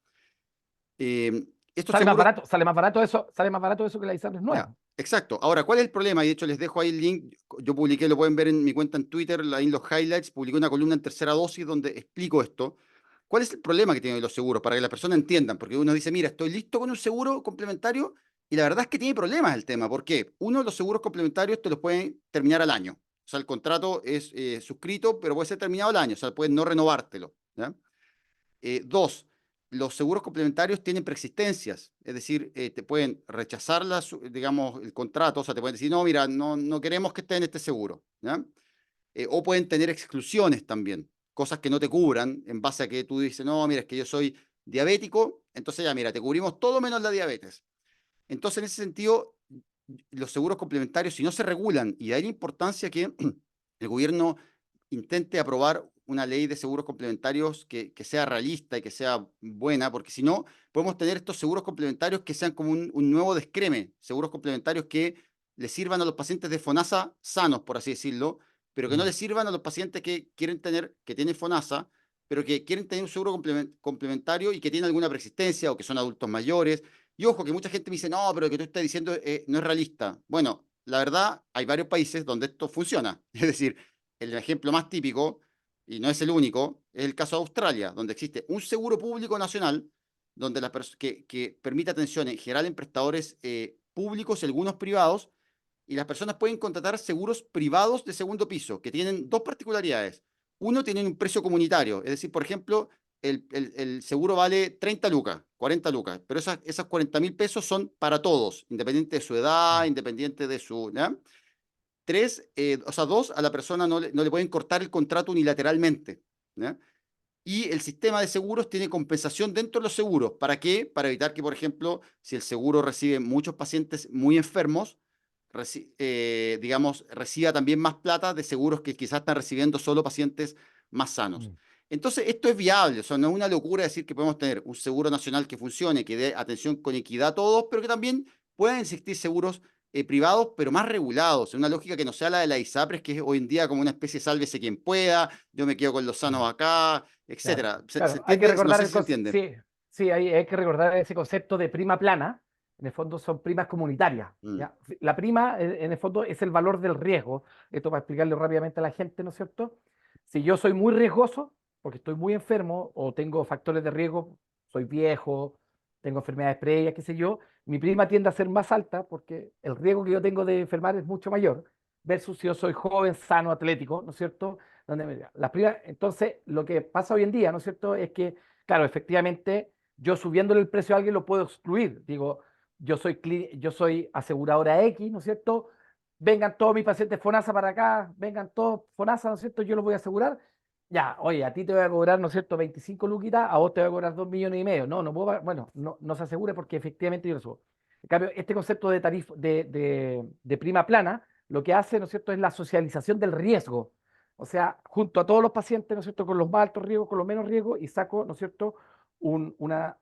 Estos seguros, Sale más barato eso que la ISAPRES ya, nueva. exacto. Ahora, ¿cuál es el problema? Y de hecho les dejo ahí el link. Yo publiqué, lo pueden ver en mi cuenta en Twitter, ahí en los highlights, publiqué una columna en tercera dosis donde explico esto. ¿Cuál es el problema que tienen los seguros? Para que las personas entiendan, porque uno dice, mira, estoy listo con un seguro complementario y la verdad es que tiene problemas el tema. ¿Por qué? Uno, los seguros complementarios te los pueden terminar al año. O sea, el contrato es suscrito, pero puede ser terminado al año. O sea, pueden no renovártelo. ¿Ya? Dos, los seguros complementarios tienen preexistencias, es decir, te pueden rechazar digamos, el contrato, o sea, te pueden decir, no, mira, no queremos que esté en este seguro. ¿Ya? O pueden tener exclusiones también, cosas que no te cubran en base a que tú dices, no, mira, es que yo soy diabético, entonces ya, mira, te cubrimos todo menos la diabetes. Entonces, en ese sentido, los seguros complementarios, si no se regulan, y de ahí la importancia que el gobierno intente aprobar una ley de seguros complementarios que sea realista y que sea buena, porque si no, podemos tener estos seguros complementarios que sean como un nuevo descreme, seguros complementarios que le sirvan a los pacientes de FONASA sanos, por así decirlo, pero que no Mm. le sirvan a los pacientes que quieren tener, que tienen FONASA, pero que quieren tener un seguro complementario y que tienen alguna preexistencia o que son adultos mayores. Y ojo, que mucha gente me dice, no, pero lo que tú estás diciendo no es realista. Bueno, la verdad, hay varios países donde esto funciona. Es decir, el ejemplo más típico, y no es el único, es el caso de Australia, donde existe un seguro público nacional donde que permite atención en general en prestadores públicos y algunos privados, y las personas pueden contratar seguros privados de segundo piso, que tienen dos particularidades. Uno, tienen un precio comunitario, es decir, por ejemplo, el seguro vale 30 lucas, 40 lucas, pero esas 40.000 pesos son para todos, independiente de su edad, Mm. independiente de su... ¿ya? Tres, o sea, dos, a la persona no le pueden cortar el contrato unilateralmente. ¿Ya? Y el sistema de seguros tiene compensación dentro de los seguros. ¿Para qué? Para evitar que, por ejemplo, si el seguro recibe muchos pacientes muy enfermos, digamos, reciba también más plata de seguros que quizás están recibiendo solo pacientes más sanos. Mm. Entonces, esto es viable, o sea, no es una locura decir que podemos tener un seguro nacional que funcione, que dé atención con equidad a todos, pero que también puedan existir seguros privados, pero más regulados, en una lógica que no sea la de la ISAPRES, que es hoy en día como una especie de sálvese quien pueda, yo me quedo con los sanos Mm. acá, Claro, etcétera. ¿Se claro, hay que entiende? No recordar sé si se entiende. sí, sí, hay que recordar ese concepto de prima plana. En el fondo son primas comunitarias. Mm, ¿Ya? La prima, en el fondo, es el valor del riesgo. Esto para explicarle rápidamente a la gente, ¿no es cierto? Si yo soy muy riesgoso, porque estoy muy enfermo o tengo factores de riesgo, soy viejo, tengo enfermedades previas, qué sé yo, mi prima tiende a ser más alta porque el riesgo que yo tengo de enfermar es mucho mayor, versus si yo soy joven, sano, atlético, ¿no es cierto? Las primas, entonces, lo que pasa hoy en día, ¿no es cierto?, es que, claro, efectivamente, yo subiéndole el precio a alguien lo puedo excluir. Digo, yo soy aseguradora X, ¿no es cierto? Vengan todos mis pacientes FONASA para acá, vengan todos FONASA, ¿no es cierto? Yo los voy a asegurar. Ya, oye, a ti te voy a cobrar, ¿no es cierto?, 25 luquitas, a vos te voy a cobrar 2,5 millones. No, no puedo, bueno, no se asegure porque efectivamente yo lo subo. En cambio, este concepto de tarifa, de prima plana, lo que hace, ¿no es cierto?, es la socialización del riesgo. O sea, junto a todos los pacientes, ¿no es cierto?, con los más altos riesgos, con los menos riesgos, y saco, ¿no es cierto?, una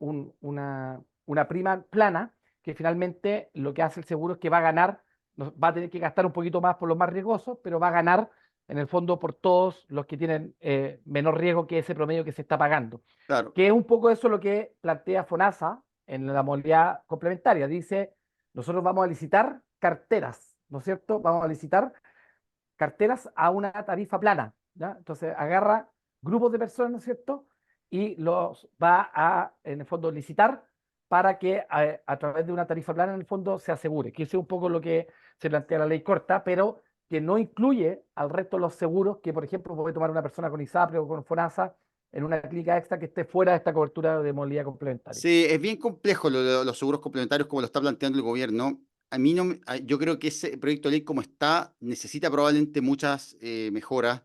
prima plana, que finalmente lo que hace el seguro es que va a ganar, va a tener que gastar un poquito más por los más riesgosos, pero va a ganar en el fondo por todos los que tienen menor riesgo que ese promedio que se está pagando. claro, Que es un poco eso lo que plantea FONASA en la modalidad complementaria. Dice, nosotros vamos a licitar carteras, ¿no es cierto? Vamos a licitar carteras a una tarifa plana, ¿ya? Entonces agarra grupos de personas, ¿no es cierto? Y los va a, en el fondo, licitar para que a través de una tarifa plana, en el fondo, se asegure, que ese es un poco lo que se plantea la ley corta, pero que no incluye al resto de los seguros que, por ejemplo, puede tomar una persona con ISAPRE o con FONASA en una clínica extra que esté fuera de esta cobertura de movilidad complementaria. sí, es bien complejo los seguros complementarios como lo está planteando el gobierno. A mí no, yo creo que ese proyecto de ley como está necesita probablemente muchas mejoras.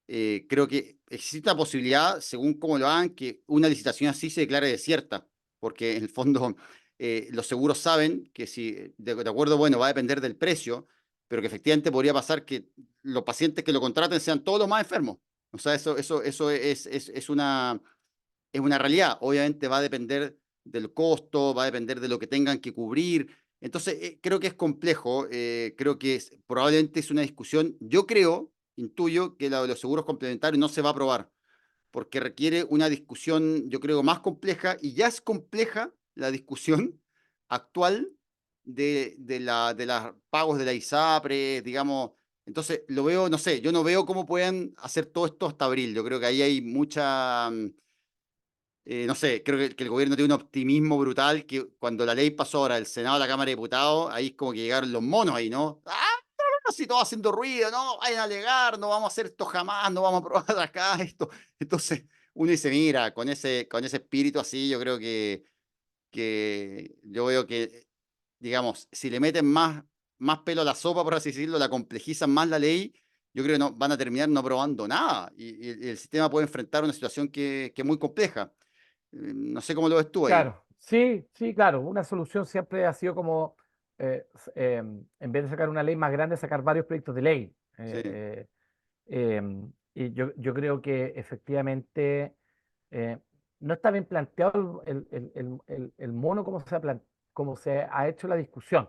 Creo que existe la posibilidad, según cómo lo hagan, que una licitación así se declare desierta, porque en el fondo los seguros saben que si, de acuerdo, bueno, va a depender del precio, pero que efectivamente podría pasar que los pacientes que lo contraten sean todos los más enfermos. O sea, eso es una realidad. Obviamente va a depender del costo, va a depender de lo que tengan que cubrir. Entonces, creo que es complejo, creo que probablemente es una discusión. Yo creo, intuyo, que la de los seguros complementarios no se va a aprobar, porque requiere una discusión, yo creo, más compleja, y ya es compleja la discusión actual de los pagos de la ISAPRE, digamos. Entonces, lo veo, no sé, yo no veo cómo puedan hacer todo esto hasta abril. Yo creo que ahí hay mucha, no sé, creo que el gobierno tiene un optimismo brutal que cuando la ley pasó ahora del Senado a la Cámara de Diputados, ahí es como que llegaron los monos ahí, ¿no? ¡Ah! Así todo haciendo ruido, no, vayan a alegar, no vamos a hacer esto jamás, no vamos a probar acá esto. Entonces, uno dice, mira, con ese espíritu así, yo creo que yo veo que, digamos, si le meten más pelo a la sopa, por así decirlo, la complejizan más la ley, yo creo que no, van a terminar no aprobando nada y el sistema puede enfrentar una situación que es muy compleja. No sé cómo lo ves tú ahí. Claro, sí, sí, claro. Una solución siempre ha sido como, en vez de sacar una ley más grande, sacar varios proyectos de ley. Sí. Y yo creo que efectivamente eh, no está bien planteado el mono como como se ha hecho la discusión,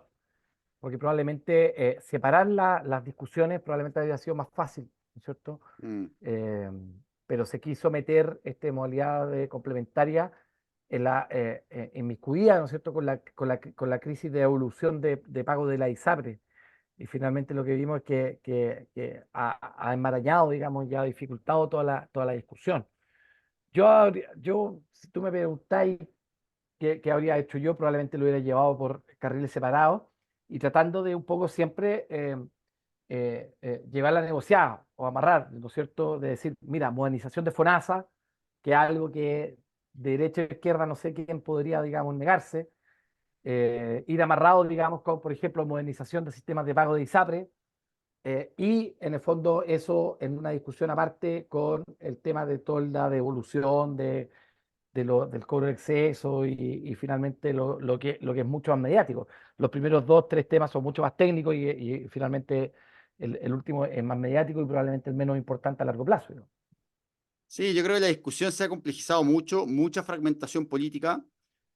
porque probablemente separar las discusiones probablemente habría sido más fácil, ¿no es cierto? Mm. Eh, pero se quiso meter esta modalidad de complementaria inmiscuida, ¿no es cierto?, con la crisis de evolución de pago de la ISAPRE. Y finalmente lo que vimos es que ha enmarañado, digamos, y ha dificultado toda la discusión. Si tú me preguntáis qué habría hecho yo, probablemente lo hubiera llevado por carriles separados y tratando de un poco siempre llevarla negociada o amarrar, ¿no es cierto? De decir, mira, modernización de FONASA, que es algo que de derecha a izquierda no sé quién podría, digamos, negarse, ir amarrado, digamos, con, por ejemplo, modernización de sistemas de pago de ISAPRE, y en el fondo eso en una discusión aparte con el tema de toda la devolución del cobro de exceso y finalmente lo que es mucho más mediático. Los primeros dos, tres temas son mucho más técnicos y finalmente el último es más mediático y probablemente el menos importante a largo plazo, ¿no? Sí, yo creo que la discusión se ha complejizado mucho, mucha fragmentación política,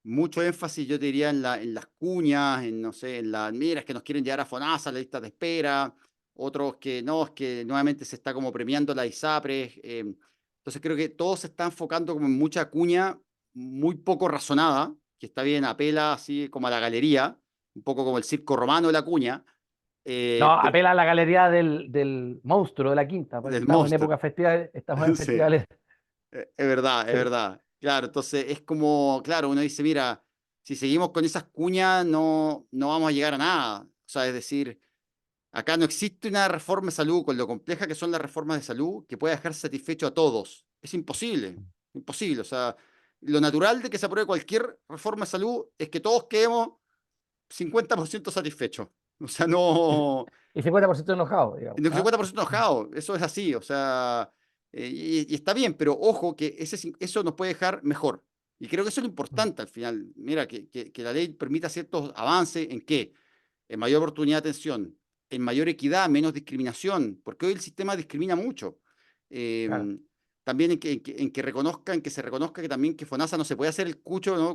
mucho énfasis, yo te diría, en las cuñas, en, no sé, en la, mira, es que nos quieren llevar a FONASA, a la lista de espera, otros que no, es que nuevamente se está como premiando la ISAPRE. Entonces creo que todo se está enfocando como en mucha cuña muy poco razonada, que está bien, apela así como a la galería, un poco como el circo romano de la cuña, No, pero apela a la galería del monstruo de la quinta, porque del estamos en monstruo. época festival, estamos en Sí. festivales. Es verdad, es Sí. verdad. Claro, entonces es como, claro, uno dice, mira, si seguimos con esas cuñas no vamos a llegar a nada. O sea, es decir, acá no existe una reforma de salud, con lo compleja que son las reformas de salud, que pueda dejar satisfecho a todos. Es imposible, imposible. O sea, lo natural de que se apruebe cualquier reforma de salud es que todos quedemos 50% satisfechos. O sea, Y, no, y 50% enojado, digamos. el ¿Ah? 50% enojado, eso es así, o sea, y está bien, pero ojo que eso nos puede dejar mejor. Y creo que eso es lo Mm. importante al final. Mira, que la ley permita ciertos avances en qué, en mayor oportunidad de atención, en mayor equidad, menos discriminación, porque hoy el sistema discrimina mucho. Claro. Eh, también en que se reconozca que también que FONASA no se puede hacer el cucho, ¿no?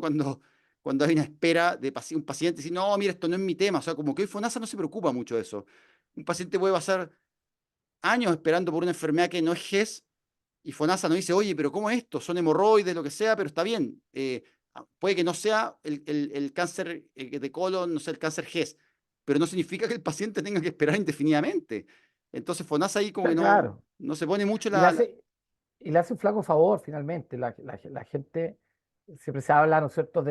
Cuando hay una espera de un paciente y decir, no, mira, esto no es mi tema. O sea, como que hoy FONASA no se preocupa mucho de eso. Un paciente puede pasar años esperando por una enfermedad que no es GES y FONASA nos dice, oye, pero ¿cómo es esto? Son hemorroides, lo que sea, pero está bien. Puede que no sea el cáncer de colon, no sea el cáncer GES, pero no significa que el paciente tenga que esperar indefinidamente. Entonces FONASA ahí como que Claro. no se pone mucho Y le hace, y le hace un flaco favor finalmente. La gente siempre se habla, ¿no es cierto?,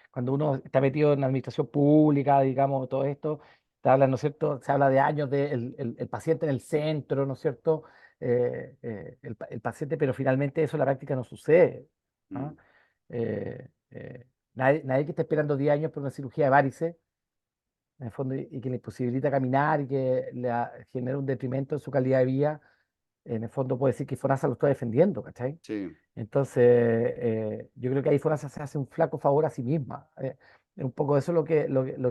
cuando uno está metido en la administración pública, digamos, todo esto, te habla, ¿no es cierto?, se habla de años del el paciente en el centro, ¿no es cierto?, el paciente, pero finalmente eso en la práctica no sucede. ¿Ah? Mm, Nadie que esté esperando 10 años por una cirugía de varices, en el fondo, y que le imposibilita caminar y que genera un detrimento en su calidad de vida, en el fondo puede decir que FONASA lo está defendiendo, ¿cachai? sí. Entonces, yo creo que ahí FONASA se hace un flaco favor a sí misma. Es un poco eso lo que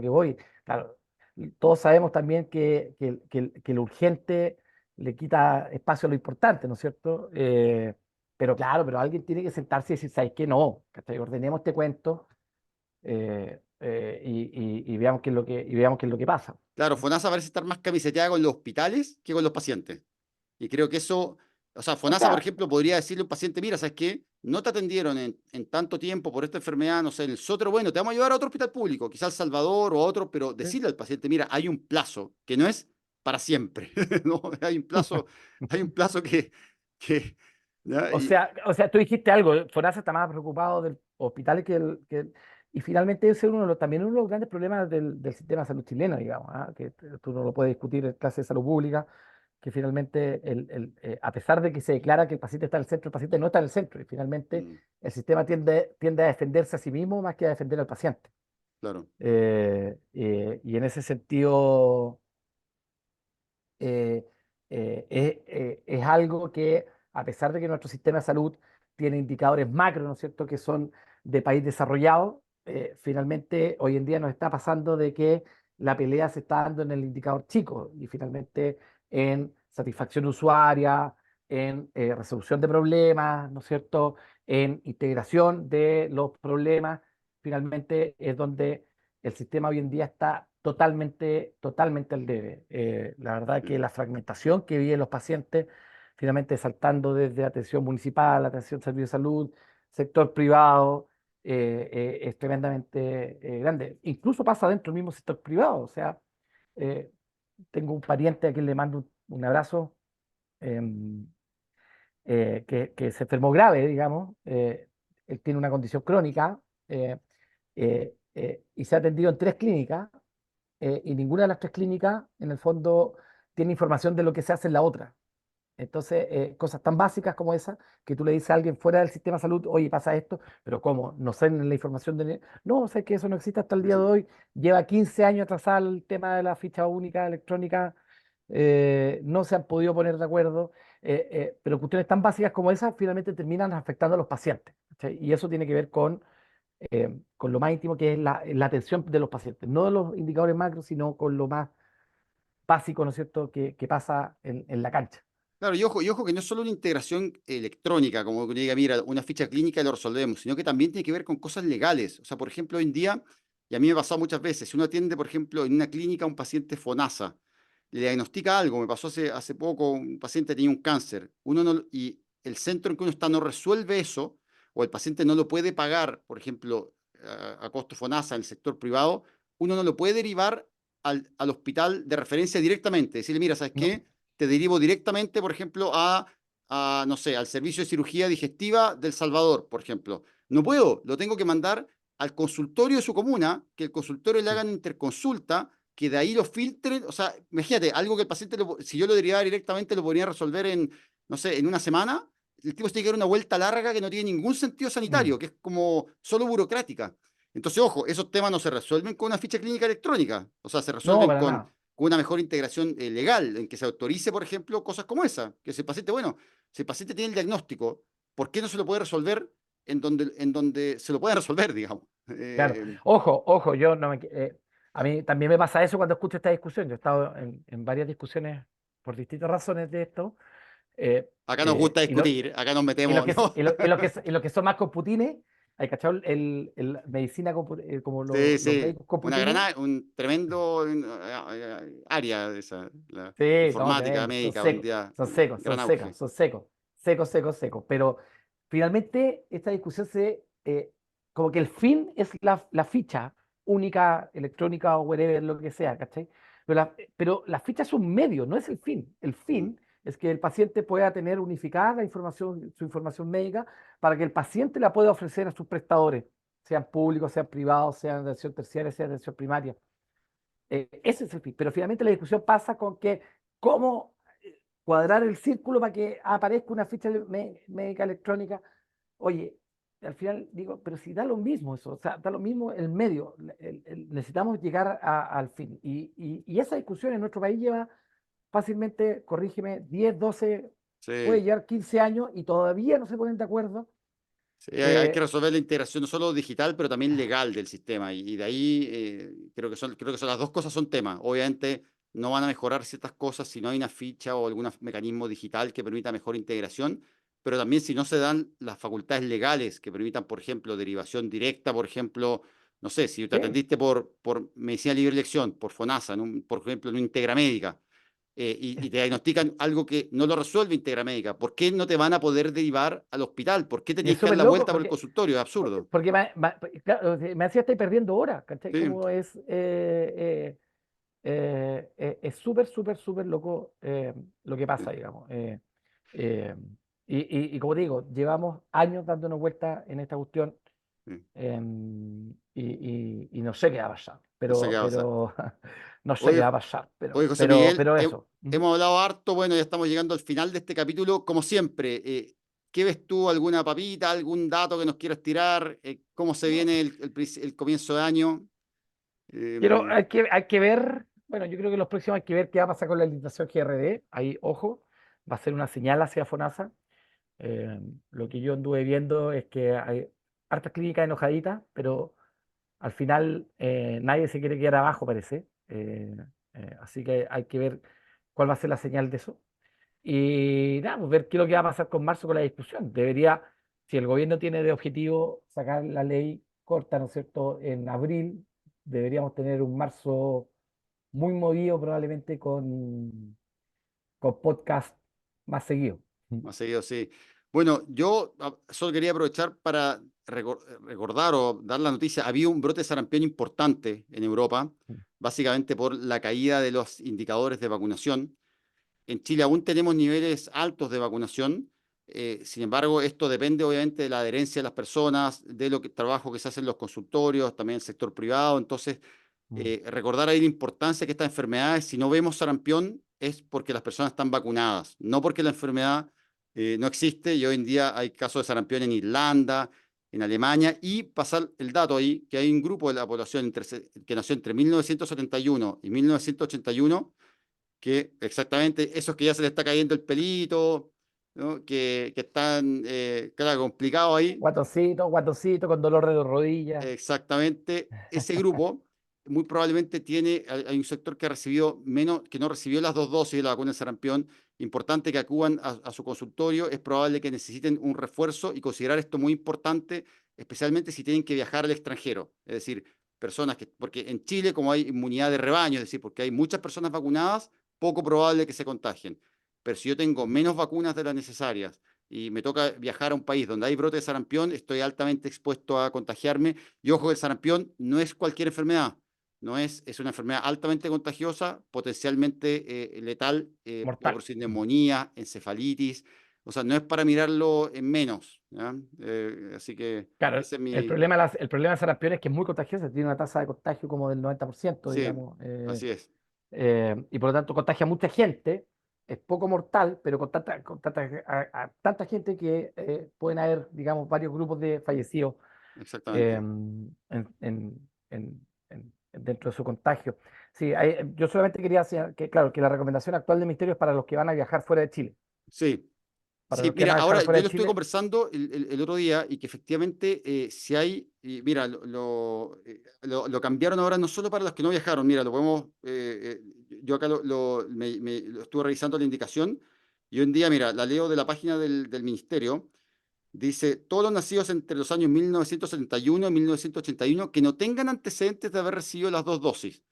voy. Claro, todos sabemos también que lo urgente le quita espacio a lo importante, ¿no es cierto? Pero claro, pero alguien tiene que sentarse y decir, ¿sabes qué? No, ¿cachai? Ordenemos este cuento y veamos qué es lo y veamos qué es lo que pasa. Claro, FONASA parece estar más camiseteada con los hospitales que con los pacientes. Y creo que eso, o sea, O FONASA, por sea, ejemplo, podría decirle a un paciente, mira, ¿sabes qué? No te atendieron en tanto tiempo por esta enfermedad, no sé, en el Sotero, bueno, te vamos a llevar a otro hospital público, quizás El Salvador o a otro, pero sí. decirle al paciente, mira, hay un plazo que no es para siempre, ¿no? Hay un plazo ¿ya? O sea, tú dijiste algo, Fonasa está más preocupado del hospital y finalmente ese es también uno de los grandes problemas del sistema de salud chileno, digamos, ¿ah? Que tú no lo puedes discutir en clase de salud pública, que finalmente, a pesar de que se declara que el paciente está en el centro, el paciente no está en el centro, y finalmente Mm, el sistema tiende a defenderse a sí mismo más que a defender al paciente. claro. Y en ese sentido eh, es algo que, a pesar de que nuestro sistema de salud tiene indicadores macro, ¿no es cierto?, que son de país desarrollado, finalmente hoy en día nos está pasando de que la pelea se está dando en el indicador chico y finalmente en satisfacción usuaria, en resolución de problemas, ¿no es cierto?, en integración de los problemas, finalmente es donde el sistema hoy en día está totalmente al debe. La verdad Sí, que la fragmentación que viven los pacientes, finalmente saltando desde atención municipal, atención servicio de salud, sector privado, es tremendamente grande. Incluso pasa dentro del mismo sector privado. O sea, eh, tengo un pariente a quien le mando un abrazo, em, que se enfermó grave, digamos. Él tiene una condición crónica eh, y se ha atendido en tres clínicas y ninguna de las tres clínicas, en el fondo, tiene información de lo que se hace en la otra. Entonces, cosas tan básicas como esa, que tú le dices a alguien fuera del sistema de salud, oye, pasa esto, pero ¿cómo? No sé la información de... No, sé que eso no existe hasta el día de hoy. Lleva 15 años atrasado el tema de la ficha única electrónica, no se han podido poner de acuerdo, pero cuestiones tan básicas como esas finalmente terminan afectando a los pacientes. ¿Cachai? Y eso tiene que ver con lo más íntimo que es la atención de los pacientes, no de los indicadores macro, sino con lo más básico, ¿no es cierto?, que pasa en la cancha. claro, y ojo que no es solo una integración electrónica, como que uno diga, mira, una ficha clínica y lo resolvemos, sino que también tiene que ver con cosas legales. O sea, por ejemplo, hoy en día, y a mí me ha pasado muchas veces, si uno atiende, por ejemplo, en una clínica a un paciente FONASA, le diagnostica algo, me pasó hace poco, un paciente tenía un cáncer, uno no, y el centro en que uno está no resuelve eso, o el paciente no lo puede pagar, por ejemplo, a costo FONASA en el sector privado, uno no lo puede derivar al hospital de referencia directamente, decirle, mira, ¿sabes No, qué? Te derivo directamente, por ejemplo, no sé, al servicio de cirugía digestiva del Salvador, por ejemplo. No puedo, lo tengo que mandar al consultorio de su comuna, que el consultorio le sí, hagan interconsulta, que de ahí lo filtren. O sea, imagínate, algo que el paciente, si yo lo derivaba directamente, lo podría resolver en, no sé, en una semana. El tipo tiene que dar una vuelta larga que no tiene ningún sentido mm, sanitario, que es como solo burocrática. Entonces, ojo, esos temas no se resuelven con una ficha clínica electrónica, o sea, se no, resuelven para nada. con una mejor integración legal, en que se autorice, por ejemplo, cosas como esa, que si el paciente, bueno, si el paciente tiene el diagnóstico, ¿por qué no se lo puede resolver en donde se lo puede resolver, digamos? Claro. Ojo, yo no a mí también me pasa eso cuando escucho esta discusión. Yo he estado en varias discusiones por distintas razones de esto. eh, Acá nos gusta y, lo, discutir, acá nos y, lo metemos, que, ¿no? y lo que son más computines, hay cachado medicina como Sí, los sí, médicos computines. un tremendo área de esa, la Sí, no, informática tremendo, médica hoy en día, son secos, son gran secos, auge. son secos, secos. Pero finalmente esta discusión como que el fin es la ficha única, electrónica o whatever, lo que sea, ¿cachai? Pero la ficha es un medio, no es el fin. El Mm, fin es que el paciente pueda tener unificada su información médica para que el paciente la pueda ofrecer a sus prestadores, sean públicos, sean privados, sean de atención terciaria, sean de atención primaria. Ese es el fin. Pero finalmente la discusión pasa con que cómo cuadrar el círculo para que aparezca una ficha médica electrónica. Oye, al final digo, pero si da lo mismo eso, o sea, da lo mismo el medio, necesitamos llegar al fin. Y esa discusión en nuestro país lleva fácilmente, corrígeme, 10 12 puede sí, llevar 15 años y todavía no se ponen de acuerdo Sí, hay que Eh, resolver la integración no solo digital, pero también legal del sistema. Y de ahí creo que son las dos cosas son temas. Obviamente no van a mejorar ciertas cosas si no hay una ficha o algún mecanismo digital que permita mejor integración, pero también si no se dan las facultades legales que permitan, por ejemplo, derivación directa, por ejemplo, no sé, si te sí, atendiste por medicina libre elección, por FONASA, por ejemplo, en una Integra Médica, y te diagnostican algo que no lo resuelve Integra Médica, ¿por qué no te van a poder derivar al hospital? ¿Por qué te y es tienes que dar súper la loco vuelta por el consultorio? Es absurdo. porque claro, me hacía estar perdiendo horas, ¿cachai? Sí, Como es súper, súper, súper loco lo que sí, pasa, digamos. Eh, y como digo, llevamos años dándonos vueltas en esta cuestión sí. y no sé qué va a pasar, No sé qué va a pasar. no sé qué Oye, va a pasar, oye, José Miguel, pero eso. Ujú. hemos hablado harto, bueno, ya estamos llegando al final de este capítulo. Como siempre, ¿qué ves tú? ¿Alguna papita, algún dato que nos quieras tirar? ¿Cómo se No, viene el comienzo de año? quiero, Eh, hay que ver, bueno, yo creo que los próximos hay que ver qué va a pasar con la licitación GRD. Ahí, ojo, va a ser una señal hacia FONASA. Eh, lo que yo anduve viendo es que hay hartas clínicas enojaditas, pero al final nadie se quiere quedar abajo, parece. Así que hay que ver cuál va a ser la señal de eso. Y nada, pues ver qué es lo que va a pasar con marzo con la discusión. Debería, si el gobierno tiene de objetivo sacar la ley corta, ¿no es cierto?, en abril, deberíamos tener un marzo muy movido probablemente con podcast más seguido. Más seguido, sí. Bueno, yo solo quería aprovechar para recordar o dar la noticia. Había un brote de sarampión importante en Europa, básicamente por la caída de los indicadores de vacunación. En Chile aún tenemos niveles altos de vacunación. Sin embargo, esto depende obviamente de la adherencia de las personas, de lo que trabajo que se hace en los consultorios, también en el sector privado. Entonces, Mm. recordar ahí la importancia que estas enfermedades, si no vemos sarampión, es porque las personas están vacunadas, no porque la enfermedad no existe. Y hoy en día hay casos de sarampión en Irlanda, en Alemania, y pasar el dato ahí, que hay un grupo de la población que nació entre 1971 y 1981 que exactamente esos que ya se le está cayendo el pelito, ¿no? Que están, claro, complicados ahí. Guatoncito, guatoncito con dolor de rodilla. Exactamente, ese grupo muy probablemente hay un sector que ha recibido menos, que no recibió las dos dosis de la vacuna de sarampión. Importante que acudan a su consultorio. Es probable que necesiten un refuerzo y considerar esto muy importante, especialmente si tienen que viajar al extranjero. Es decir, personas que, porque en Chile, como hay inmunidad de rebaño, es decir, porque hay muchas personas vacunadas, poco probable que se contagien. Pero si yo tengo menos vacunas de las necesarias y me toca viajar a un país donde hay brote de sarampión, estoy altamente expuesto a contagiarme. Y ojo, el sarampión no es cualquier enfermedad, no es, es una enfermedad altamente contagiosa, potencialmente letal, puede Mortal. producir neumonía, encefalitis, o sea, no es para mirarlo en menos, ¿ya? Así que Claro, ese es mi... el problema de sarampión es que es muy contagioso, tiene una tasa de contagio como del 90%, Sí, digamos, así es, y por lo tanto contagia a mucha gente, es poco mortal, pero a tanta gente que pueden haber, digamos, varios grupos de fallecidos exactamente. dentro de su contagio. Sí, yo solamente quería decir que, claro, que la recomendación actual del Ministerio es para los que van a viajar fuera de Chile. Sí, Para sí, los que mira, van a ahora viajar fuera yo de lo estuve Chile, conversando el otro día y que efectivamente si hay, y mira, lo cambiaron ahora no solo para los que no viajaron, mira, lo podemos, yo acá lo estuve revisando la indicación y hoy en día, mira, la leo de la página del ministerio, dice, todos los nacidos entre los años 1971 y 1981 que no tengan antecedentes de haber recibido las dos dosis.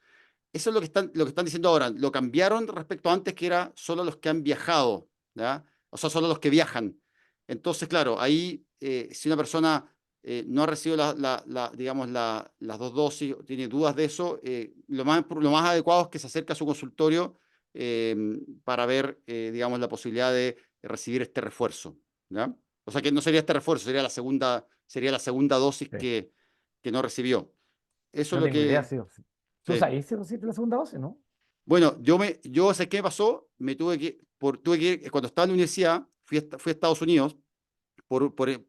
Eso es lo que están diciendo ahora. Lo cambiaron respecto a antes, que era solo los que han viajado, ¿ya? O sea, solo los que viajan. Entonces, claro, ahí si una persona no ha recibido digamos, las dos dosis, o tiene dudas de eso, lo más adecuado es que se acerque a su consultorio eh, para ver, digamos, la posibilidad de recibir este refuerzo, ¿ya? O sea, que no sería este refuerzo, sería la segunda dosis sí, que no recibió. Eso es no lo tengo idea que... si tú sí. sabes si recibiste la segunda dosis, ¿no? Bueno, ¿sabes qué me pasó? Tuve que ir, cuando estaba en la universidad, fui a Estados Unidos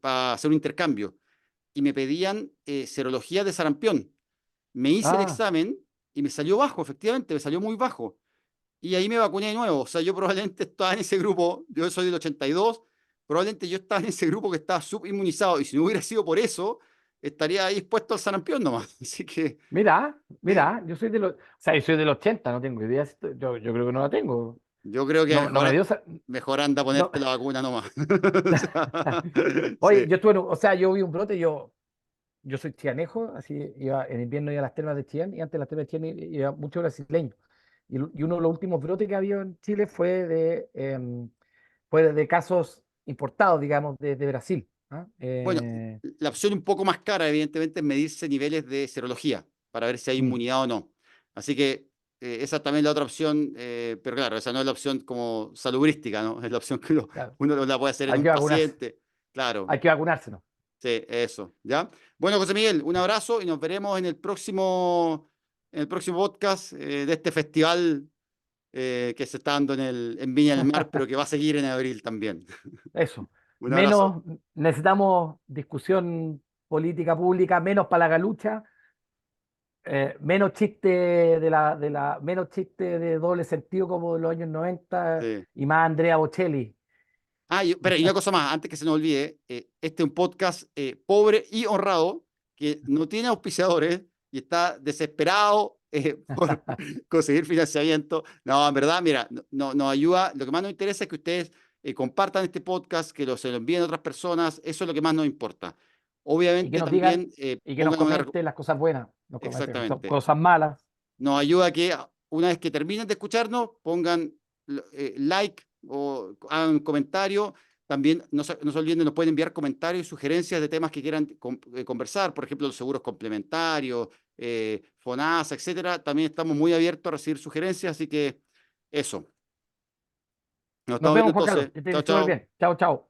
para hacer un intercambio y me pedían serología de sarampión. Me hice el Ah, examen y me salió bajo, efectivamente, me salió muy bajo. Y ahí me vacuné de nuevo. O sea, yo probablemente estaba en ese grupo, yo soy del 82, probablemente yo estaba en ese grupo que estaba subinmunizado y si no hubiera sido por eso, estaría ahí expuesto al sarampión nomás. Así que Mira, sí, mira, yo soy de los, o sea, yo soy del 80, no tengo idea, yo creo que no la tengo. yo creo que No, no me dio, mejor anda a no. ponerte la vacuna nomás. O sea, Oye, sí, yo estuve, o sea, yo vi un brote, yo soy chianejo, así iba, en invierno iba a las termas de Chillán y antes de las termas de Chillán iba mucho brasileño. Y uno de los últimos brotes que había en Chile fue de casos importados, digamos, de Brasil. ¿Ah? bueno, la opción un poco más cara, evidentemente, es medirse niveles de serología para ver si hay Mm, inmunidad o no. Así que esa es también la otra opción, pero claro, esa no es la opción como salubrística, ¿no? Es la opción que uno, claro, uno la puede hacer en hay un que vacunarse, paciente. Claro, hay que vacunarse, ¿no? sí, eso, ¿ya? Bueno, José Miguel, un abrazo y nos veremos en el próximo podcast de este festival que se está dando en Viña del Mar, pero que va a seguir en abril también. Eso. Un abrazo. Menos, necesitamos discusión política pública, menos palagalucha, menos chiste menos chiste de doble sentido como de los años 90 Sí. y más Andrea Bocelli. Ah, pero y una cosa más, antes que se nos olvide, este es un podcast pobre y honrado que no tiene auspiciadores y está desesperado por conseguir financiamiento. No, en verdad, mira, nos ayuda. Lo que más nos interesa es que ustedes compartan este podcast, se lo envíen a otras personas. Eso es lo que más nos importa. Y que Obviamente nos digan también y que nos pongan una... comenten las cosas buenas, nos comenten Exactamente. cosas malas. Nos ayuda a que una vez que terminen de escucharnos, pongan like o hagan un comentario. También no se olviden, nos pueden enviar comentarios y sugerencias de temas que quieran conversar, por ejemplo, los seguros complementarios, FONASA, etcétera. También estamos muy abiertos a recibir sugerencias, así que eso. Nos Nos estamos viendo vemos, Juan Carlos, entonces. que Chao, estés súper chao. bien. Chao, chao.